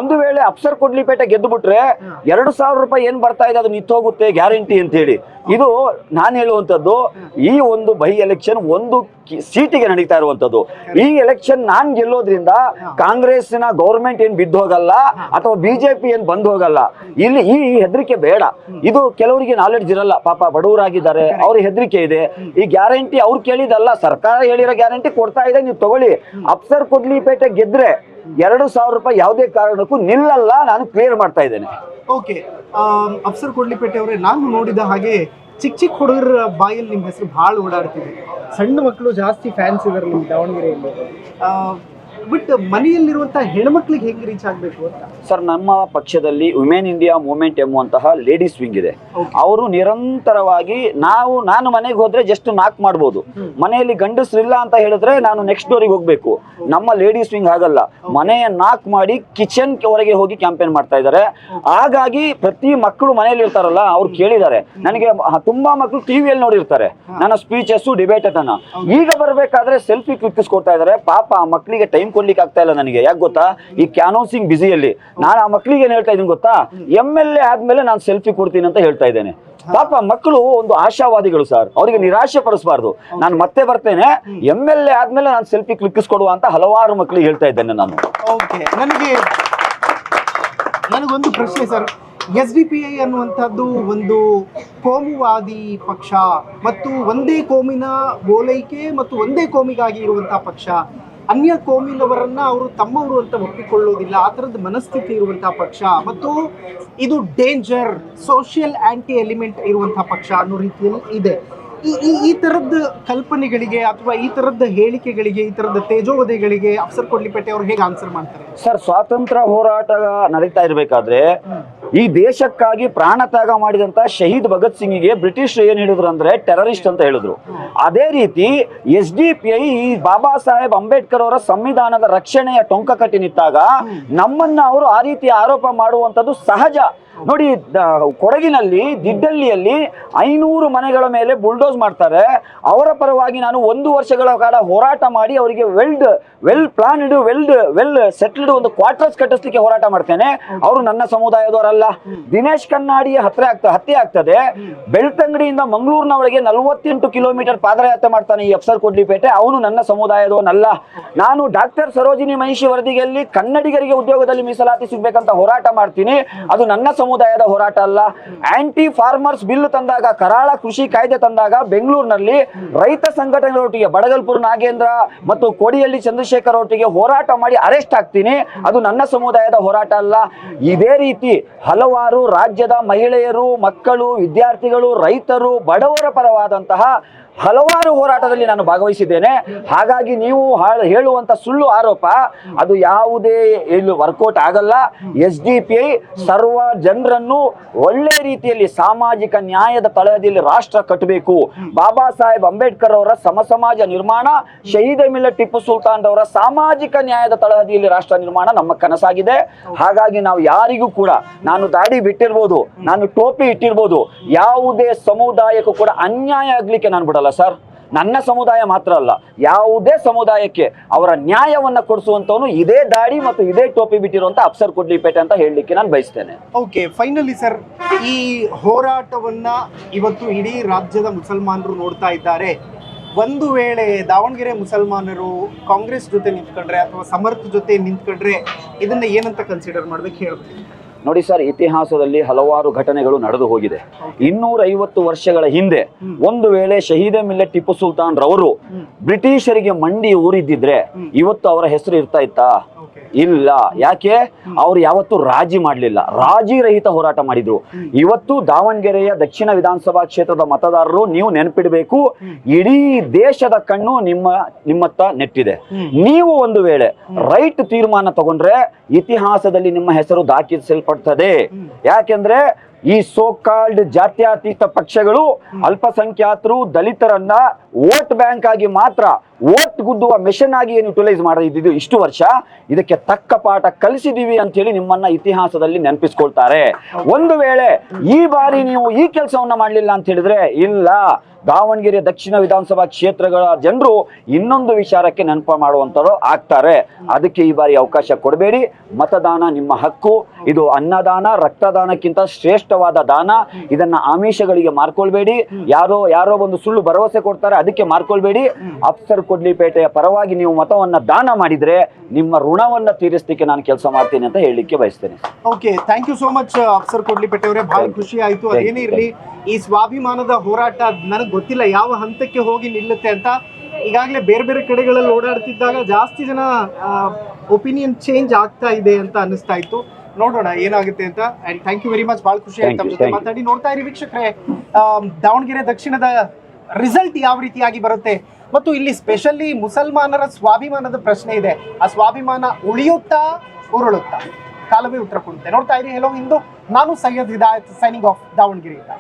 ಒಂದು ವೇಳೆ ಅಫ್ಸರ್ ಕೊಡ್ಲಿಪೇಟೆ ಗೆದ್ದು ಬಿಟ್ರೆ 2,000 ರೂಪಾಯಿ ಏನ್ ಬರ್ತಾ ಇದೆ ಅದು ನಿಂತೋಗುತ್ತೆ ಗ್ಯಾರಂಟಿ ಅಂತ ಹೇಳಿ. ಇದು ನಾನು ಹೇಳುವಂತದ್ದು, ಈ ಒಂದು ಬೈ ಎಲೆಕ್ಷನ್ ಒಂದು ಸೀಟಿಗೆ ನಡೀತಾ ಇರುವಂತದ್ದು. ಈ ಎಲೆಕ್ಷನ್ ನಾನ್ ಗೆಲ್ಲೋದ್ರಿಂದ ಕಾಂಗ್ರೆಸ್ನ ಗೌರ್ಮೆಂಟ್ ಏನ್ ಬಿದ್ದು ಹೋಗಲ್ಲ ಅಥವಾ ಬಿಜೆಪಿ ಏನ್ ಬಂದ್ ಹೋಗಲ್ಲ. ಇಲ್ಲಿ ಈ ಹೆದರಿಕೆ ಬೇಡ. ಇದು ಕೆಲವರಿಗೆ ನಾಲೆಡ್ಜ್ ಇರಲ್ಲ, ಪಾಪ ಬಡವರಾಗಿದ್ದಾರೆ, ಅವ್ರಿಗೆ ಹೆದರಿಕೆ ಇದೆ. ಈ ಗ್ಯಾರಂಟಿ ಅವ್ರು ಕೇಳಿದಲ್ಲ, ಸರ್ಕಾರ ಹೇಳಿರೋ ಗ್ಯಾರಂಟಿ ಕೊಡ್ತಾ ಇದೆ, ನೀವು ತಗೊಳ್ಳಿ. ಅಫ್ಸರ್ ಕೊಡ್ಲಿಪೇಟೆ ಗೆದ್ರೆ 2,000 ರೂಪಾಯಿ ಯಾವುದೇ ಕಾರಣಕ್ಕೂ ನಿಲ್ಲಲ್ಲ, ನಾನು ಕ್ಲಿಯರ್ ಮಾಡ್ತಾ ಇದ್ದೇನೆ. ಓಕೆ, ಅಫ್ಸರ್ ಕೊಡ್ಲಿಪೇಟೆ ಅವರೇ, ನಾನು ನೋಡಿದ ಹಾಗೆ ಚಿಕ್ಕ ಚಿಕ್ಕ ಹುಡುಗರ ಬಾಯಲ್ಲಿ ನಿಮ್ಮ ಹೆಸರು ಭಾಳ ಓಡಾಡ್ತಿದೆ. ಸಣ್ಣ ಮಕ್ಕಳು ಜಾಸ್ತಿ ಫ್ಯಾನ್ಸ್ ಇದಾರೆ ನಿಮ್ಮ ದಾವಣಗೆರೆಯಲ್ಲಿ. ಬಟ್ ಮನೆಯಲ್ಲಿರುವಂಥ ಹೆಣ್ಮಕ್ಳಿಗೆ ಹೆಂಗೆ ರೀಚ್ ಆಗಬೇಕು ಅಂತ? ಸರ್, ನಮ್ಮ ಪಕ್ಷದಲ್ಲಿ ವುಮೆನ್ ಇಂಡಿಯಾ ಮೂವ್ಮೆಂಟ್ ಎಂಬುವಂತಹ ಲೇಡೀಸ್ ವಿಂಗ್ ಇದೆ. ಅವರು ನಿರಂತರವಾಗಿ ನಾನು ಮನೆಗೆ ಹೋದ್ರೆ ಜಸ್ಟ್ ನಾಕ್ ಮಾಡ್ಬೋದು. ಮನೆಯಲ್ಲಿ ಗಂಡಸರಿಲ್ಲ ಅಂತ ಹೇಳಿದ್ರೆ ನಾನು ನೆಕ್ಸ್ಟ್ ಡೋರಿಗೆ ಹೋಗ್ಬೇಕು. ನಮ್ಮ ಲೇಡೀಸ್ ವಿಂಗ್ ಆಗಲ್ಲ, ಮನೆಯ ನಾಕ್ ಮಾಡಿ ಕಿಚನ್ ಹೊರಗೆ ಹೋಗಿ ಕ್ಯಾಂಪೇನ್ ಮಾಡ್ತಾ ಇದ್ದಾರೆ. ಹಾಗಾಗಿ ಪ್ರತಿ ಮಕ್ಕಳು ಮನೆಯಲ್ಲಿ ಇರ್ತಾರಲ್ಲ, ಅವ್ರು ಕೇಳಿದ್ದಾರೆ. ನನಗೆ ತುಂಬಾ ಮಕ್ಕಳು ಟಿವಿಯಲ್ಲಿ ನೋಡಿರ್ತಾರೆ ನನ್ನ ಸ್ಪೀಚಸ್, ಡಿಬೇಟ್ ಅನ್ನ. ಈಗ ಬರ್ಬೇಕಾದ್ರೆ ಸೆಲ್ಫಿ ಕ್ಲಿಕ್ಕಿಸ್ಕೊಡ್ತಾ ಇದ್ದಾರೆ. ಪಾಪ ಆ ಮಕ್ಕಳಿಗೆ ಟೈಮ್ ಕೊಡ್ಲಿಕ್ಕೆ ಆಗ್ತಾ ಇಲ್ಲ ನನಗೆ. ಯಾಕೆ ಗೊತ್ತಾ? ಈ ಕ್ಯಾನೋಸಿಂಗ್ ಬಿಸಿಯಲ್ಲಿ ನಾನು ಆ ಮಕ್ಕಳಿಗೆ ಏನ್ ಹೇಳ್ತಾ ಇದ್ದೀನಿ ಗೊತ್ತಾ? MLA ಆದ್ಮೇಲೆ ನಾನು ಸೆಲ್ಫಿ ಕೊಡ್ತೀನಿ ಅಂತ ಹೇಳ್ತಾ ಇದ್ದೇನೆ. ಪಾಪ ಮಕ್ಕಳು ಒಂದು ಆಶಾವಾದಿಗಳು ಸರ್, ಅವರಿಗೆ ನಿರಾಶೆ ಪಡಿಸಬಾರ್ದು. ನಾನು ಮತ್ತೆ ಬರ್ತೇನೆ, MLA ಆದ್ಮೇಲೆ ನಾನು ಸೆಲ್ಫಿ ಕ್ಲಿಕ್ಕಿಸ್ಕೊಡುವ ಅಂತ ಹಲವಾರು ಮಕ್ಕಳಿಗೆ ಹೇಳ್ತಾ ಇದ್ದೇನೆ ನಾನು. ಓಕೆ, ನನಗೊಂದು ಪ್ರಶ್ನೆ ಸರ್. SDPI ಅನ್ನುವಂಥದ್ದು ಒಂದು ಕೋಮುವಾದಿ ಪಕ್ಷ ಮತ್ತು ಒಂದೇ ಕೋಮಿನ ಓಲೈಕೆ ಮತ್ತು ಒಂದೇ ಕೋಮಿಗಾಗಿ ಇರುವಂತಹ ಪಕ್ಷ. ಅನ್ಯ ಕೋಮಿನವರನ್ನ ಅವರು ತಮ್ಮವರು ಅಂತ ಒಪ್ಪಿಕೊಳ್ಳೋದಿಲ್ಲ, ಆ ಥರದ ಮನಸ್ಥಿತಿ ಇರುವಂತಹ ಪಕ್ಷ. ಮತ್ತು ಇದು ಡೇಂಜರ್, ಸೋಷಿಯಲ್ ಆಂಟಿ ಎಲಿಮೆಂಟ್ ಇರುವಂತಹ ಪಕ್ಷ ಅನ್ನೋ ರೀತಿಯಲ್ಲಿ ಇದೆ. ಈ ಥರದ ಕಲ್ಪನೆಗಳಿಗೆ ಅಥವಾ ಈ ಥರದ ಹೇಳಿಕೆಗಳಿಗೆ, ಈ ಥರದ ತೇಜೋವಧೆಗಳಿಗೆ ಅಫ್ಸರ್ ಕೊಡ್ಲಿಪೇಟೆ ಅವರು ಹೇಗೆ ಆನ್ಸರ್ ಮಾಡ್ತಾರೆ? ಸರ್, ಸ್ವಾತಂತ್ರ್ಯ ಹೋರಾಟ ನಡೀತಾ ಇರಬೇಕಾದ್ರೆ ಈ ದೇಶಕ್ಕಾಗಿ ಪ್ರಾಣ ತ್ಯಾಗ ಮಾಡಿದಂತ ಶಹೀದ್ ಭಗತ್ ಸಿಂಗಿಗೆ ಬ್ರಿಟಿಷ್ ಏನ್ ಹೇಳಿದ್ರು ಅಂದ್ರೆ ಟೆರರಿಸ್ಟ್ ಅಂತ ಹೇಳಿದ್ರು. ಅದೇ ರೀತಿ SDPI ಈ ಬಾಬಾ ಸಾಹೇಬ್ ಅಂಬೇಡ್ಕರ್ ಅವರ ಸಂವಿಧಾನದ ರಕ್ಷಣೆಯ ಟೊಂಕ ಕಟ್ಟಿ ನಿಂತಾಗ ನಮ್ಮನ್ನ ಅವರು ಆ ರೀತಿ ಆರೋಪ ಮಾಡುವಂತದ್ದು ಸಹಜ. ನೋಡಿ, ಕೊಡಗಿನಲ್ಲಿ ದಿಡ್ಡಳ್ಳಿಯಲ್ಲಿ 500 ಮನೆಗಳ ಮೇಲೆ ಬುಲ್ಡೋಸ್ ಮಾಡ್ತಾರೆ. ಅವರ ಪರವಾಗಿ ನಾನು 1 ವರ್ಷಗಳ ಕಾಲ ಹೋರಾಟ ಮಾಡಿ ಅವರಿಗೆ ವೆಲ್ ಪ್ಲಾನ್ಡ್ ವೆಲ್ ಸೆಟ್ಲ್ಡ್ ಒಂದು ಕ್ವಾರ್ಟರ್ಸ್ ಕಟ್ಟಿಸ್ಲಿಕ್ಕೆ ಹೋರಾಟ ಮಾಡ್ತೇನೆ. ಅವರು ನನ್ನ ಸಮುದಾಯದವರಲ್ಲ. ದಿನೇಶ್ ಕನ್ನಾಡಿಯ ಹತ್ಯೆ ಆಗ್ತದೆ. ಬೆಳ್ತಂಗಡಿಯಿಂದ ಮಂಗಳೂರಿನವರೆಗೆ 48 ಕಿಲೋಮೀಟರ್ ಪಾದಯಾತ್ರೆ ಮಾಡ್ತಾನೆ ಈ ಅಫ್ಸರ್ ಕೊಡ್ಲಿಪೇಟೆ. ಅವನು ನನ್ನ ಸಮುದಾಯದವನಲ್ಲ. ನಾನು ಡಾಕ್ಟರ್ ಸರೋಜಿನಿ ಮಹಿಷಿ ವರದಿಯಲ್ಲಿ ಕನ್ನಡಿಗರಿಗೆ ಉದ್ಯೋಗದಲ್ಲಿ ಮೀಸಲಾತಿ ಸಿಗ್ಬೇಕಂತ ಹೋರಾಟ ಮಾಡ್ತೀನಿ. ಅದು ನನ್ನ ಸಮುದಾಯದ ಹೋರಾಟ ಅಲ್ಲ. ಆಂಟಿ ಫಾರ್ಮರ್ಸ್ ಬಿಲ್ ತಂದಾಗ, ಕರಾಳ ಕೃಷಿ ಕಾಯ್ದೆ ತಂದಾಗ ಬೆಂಗಳೂರಿನಲ್ಲಿ ರೈತ ಸಂಘಟನೆಗಳೊಟ್ಟಿಗೆ ಬಡಗಲ್ಪುರ್ ನಾಗೇಂದ್ರ ಮತ್ತು ಕೋಡಿಹಳ್ಳಿ ಚಂದ್ರಶೇಖರ್ ಒಟ್ಟಿಗೆ ಹೋರಾಟ ಮಾಡಿ ಅರೆಸ್ಟ್ ಆಗ್ತೀನಿ. ಅದು ನನ್ನ ಸಮುದಾಯದ ಹೋರಾಟ ಅಲ್ಲ. ಇದೇ ರೀತಿ ಹಲವಾರು ರಾಜ್ಯದ ಮಹಿಳೆಯರು, ಮಕ್ಕಳು, ವಿದ್ಯಾರ್ಥಿಗಳು, ರೈತರು, ಬಡವರ ಪರವಾದಂತಹ ಹಲವಾರು ಹೋರಾಟದಲ್ಲಿ ನಾನು ಭಾಗವಹಿಸಿದ್ದೇನೆ. ಹಾಗಾಗಿ ನೀವು ಹೇಳುವಂತ ಸುಳ್ಳು ಆರೋಪ ಅದು ಯಾವುದೇ ಇಲ್ಲಿ ವರ್ಕೌಟ್ ಆಗಲ್ಲ. SDPI ಸರ್ವ ಜನರನ್ನು ಒಳ್ಳೆ ರೀತಿಯಲ್ಲಿ ಸಾಮಾಜಿಕ ನ್ಯಾಯದ ತಳಹದಿಯಲ್ಲಿ ರಾಷ್ಟ್ರ ಕಟ್ಟಬೇಕು. ಬಾಬಾ ಸಾಹೇಬ್ ಅಂಬೇಡ್ಕರ್ ಅವರ ಸಮಾಜ ನಿರ್ಮಾಣ, ಶಹೀದ್ ಮಿಲ್ಲತ್ ಟಿಪ್ಪು ಸುಲ್ತಾನ್ ಅವರ ಸಾಮಾಜಿಕ ನ್ಯಾಯದ ತಳಹದಿಯಲ್ಲಿ ರಾಷ್ಟ್ರ ನಿರ್ಮಾಣ ನಮ್ಮ ಕನಸಾಗಿದೆ. ಹಾಗಾಗಿ ನಾವು ಯಾರಿಗೂ ಕೂಡ, ನಾನು ದಾಡಿ ಬಿಟ್ಟಿರ್ಬೋದು, ನಾನು ಟೋಪಿ ಇಟ್ಟಿರ್ಬೋದು, ಯಾವುದೇ ಸಮುದಾಯಕ್ಕೂ ಕೂಡ ಅನ್ಯಾಯ ಆಗ್ಲಿಕ್ಕೆ ನಾನು ಬಿಡಲ್ಲ ಸರ್. ನನ್ನ ಸಮುದಾಯ ಮಾತ್ರ ಅಲ್ಲ, ಯಾವುದೇ ಸಮುದಾಯಕ್ಕೆ ಅವರ ನ್ಯಾಯವನ್ನ ಕೊಡಿಸುವಂತವನು ಇದೇ ದಾಡಿ ಮತ್ತು ಇದೇ ಟೋಪಿ ಬಿಟ್ಟಿರುವಂತ ಅಫ್ಸರ್ ಕೊಡ್ಲಿಪೇಟೆ ಅಂತ ಹೇಳಲಿಕ್ಕೆ ನಾನು ಬಯಸ್ತೇನೆ. ಓಕೆ, ಫೈನಲಿ ಸರ್, ಈ ಹೋರಾಟವನ್ನ ಇವತ್ತು ಇಡೀ ರಾಜ್ಯದ ಮುಸಲ್ಮಾನರು ನೋಡ್ತಾ ಇದ್ದಾರೆ. ಒಂದು ವೇಳೆ ದಾವಣಗೆರೆ ಮುಸಲ್ಮಾನರು ಕಾಂಗ್ರೆಸ್ ಜೊತೆ ನಿಂತ್ಕೊಂಡ್ರೆ ಅಥವಾ ಸಮರ್ಥ ಜೊತೆ ನಿಂತ್ಕೊಂಡ್ರೆ ಇದನ್ನ ಏನಂತ ಕನ್ಸಿಡರ್ ಮಾಡ್ಬೇಕು ಹೇಳ್ಬೇಕು? ನೋಡಿ ಸರ್, ಇತಿಹಾಸದಲ್ಲಿ ಹಲವಾರು ಘಟನೆಗಳು ನಡೆದು ಹೋಗಿದೆ. 250 ವರ್ಷಗಳ ಹಿಂದೆ ಒಂದು ವೇಳೆ ಶಹೀದ್ ಮಿಲ್ಲತ್ ಟಿಪ್ಪು ಸುಲ್ತಾನ್ ರವರು ಬ್ರಿಟಿಷರಿಗೆ ಮಂಡಿ ಊರಿದ್ದಿದ್ರೆ ಇವತ್ತು ಅವರ ಹೆಸರು ಇರ್ತಾ ಇತ್ತಾ? ಇಲ್ಲ. ಯಾಕೆ? ಅವ್ರು ಯಾವತ್ತು ರಾಜಿ ಮಾಡಲಿಲ್ಲ, ರಾಜಿ ರಹಿತ ಹೋರಾಟ ಮಾಡಿದ್ರು. ಇವತ್ತು ದಾವಣಗೆರೆಯ ದಕ್ಷಿಣ ವಿಧಾನಸಭಾ ಕ್ಷೇತ್ರದ ಮತದಾರರು ನೀವು ನೆನಪಿಡಬೇಕು, ಇಡೀ ದೇಶದ ಕಣ್ಣು ನಿಮ್ಮತ್ತ ನೆಟ್ಟಿದೆ. ನೀವು ಒಂದು ವೇಳೆ ರೈಟ್ ತೀರ್ಮಾನ ತಗೊಂಡ್ರೆ ಇತಿಹಾಸದಲ್ಲಿ ನಿಮ್ಮ ಹೆಸರು ದಾಖಲಿಸಲ್ಪಡ್ತದೆ. ಯಾಕೆಂದ್ರೆ ಈ ಸೋಕಾಲ್ಡ್ ಜಾತ್ಯತೀತ ಪಕ್ಷಗಳು ಅಲ್ಪಸಂಖ್ಯಾತರು ದಲಿತರನ್ನ ವೋಟ್ ಬ್ಯಾಂಕ್ ಆಗಿ ಮಾತ್ರ ವೋಟ್ ಗುದ್ದುವ ಮೆಷನ್ ಆಗಿ ಏನು ಯುಟಿಲೈಸ್ ಮಾಡಿದ್ದು ಇಷ್ಟು ವರ್ಷ, ಇದಕ್ಕೆ ತಕ್ಕ ಪಾಠ ಕಲಿಸಿದೀವಿ ಅಂತ ಹೇಳಿ ನಿಮ್ಮನ್ನ ಇತಿಹಾಸದಲ್ಲಿ ನೆನಪಿಸ್ಕೊಳ್ತಾರೆ. ಒಂದು ವೇಳೆ ಈ ಬಾರಿ ನೀವು ಈ ಕೆಲಸವನ್ನ ಮಾಡಲಿಲ್ಲ ಅಂತ ಹೇಳಿದ್ರೆ, ಇಲ್ಲ, ದಾವಣಗೆರೆ ದಕ್ಷಿಣ ವಿಧಾನಸಭಾ ಕ್ಷೇತ್ರಗಳ ಜನರು ಇನ್ನೊಂದು ವಿಚಾರಕ್ಕೆ ನೆನಪು ಮಾಡುವಂತರು ಆಗ್ತಾರೆ. ಅದಕ್ಕೆ ಈ ಬಾರಿ ಅವಕಾಶ ಕೊಡಬೇಡಿ. ಮತದಾನ ನಿಮ್ಮ ಹಕ್ಕು. ಇದು ಅನ್ನದಾನ, ರಕ್ತದಾನಕ್ಕಿಂತ ಶ್ರೇಷ್ಠವಾದ ದಾನ. ಇದನ್ನ ಆಮಿಷಗಳಿಗೆ ಮಾರ್ಕೊಳ್ಬೇಡಿ. ಯಾರೋ ಒಂದು ಸುಳ್ಳು ಭರವಸೆ ಕೊಡ್ತಾರೆ, ಅದಕ್ಕೆ ಮಾರ್ಕೊಳ್ಬೇಡಿ. ಅಫ್ಸರ್ ಕೊಡ್ಲಿಪೇಟೆಯ ಪರವಾಗಿ ನೀವು ಮತವನ್ನ ದಾನ ಮಾಡಿದ್ರೆ ನಿಮ್ಮ ಋಣವನ್ನ ತೀರಿಸಲಿಕ್ಕೆ ನಾನು ಕೆಲಸ ಮಾಡ್ತೀನಿ ಅಂತ ಹೇಳಲಿಕ್ಕೆ ಬಯಸ್ತೇನೆ. Okay, thank you so much Afsar Kodlipet ಅವರೇ, ಬಹಳ ಖುಷಿ ಆಯ್ತು. ಅದೇನೇ ಇರಲಿ, ಈ ಸ್ವಾಭಿಮಾನದ ಹೋರಾಟ ನನಗೆ ಗೊತ್ತಿಲ್ಲ ಯಾವ ಹಂತಕ್ಕೆ ಹೋಗಿ ನಿಲ್ಲುತ್ತೆ ಅಂತ. ಈಗಾಗಲೇ ಬೇರೆ ಬೇರೆ ಕಡೆಗಳಲ್ಲಿ ಓಡಾಡ್ತಿದ್ದಾಗ ಜಾಸ್ತಿ ಜನ ಒಪಿನಿಯನ್ ಚೇಂಜ್ ಆಗ್ತಾ ಇದೆ ಅಂತ ಅನಿಸ್ತಾ ಇತ್ತು. ನೋಡೋಣ ಏನಾಗುತ್ತೆ ಅಂತ. And thank you very much, ಬಹಳ ಖುಷಿ ಆಯ್ತು ನಮ್ಮ ಜೊತೆ ಮಾತಾಡಿ. ನೋಡ್ತಾ ಇರಿ ವೀಕ್ಷಕರೇ, ದಾವಣಗೆರೆ ದಕ್ಷಿಣದ ರಿಸಲ್ಟ್ ಯಾವ ರೀತಿಯಾಗಿ ಬರುತ್ತೆ ಮತ್ತು ಇಲ್ಲಿ ಸ್ಪೆಷಲಿ ಮುಸಲ್ಮಾನರ ಸ್ವಾಭಿಮಾನದ ಪ್ರಶ್ನೆ ಇದೆ. ಆ ಸ್ವಾಭಿಮಾನ ಉಳಿಯುತ್ತಾ ಉರುಳುತ್ತಾ? ಕಾಲವೇ ಉತ್ತರ ಕೊಡುತ್ತೆ. ನೋಡ್ತಾ ಇರಿ ಹೆಲೋ ಹಿಂದೂ. ನಾನು ಸೈಯದ್ ಹಿದಾಯತ್, ಸೈನಿಂಗ್ ಆಫ್ ದಾವಣಗೆರೆಯಿಂದ.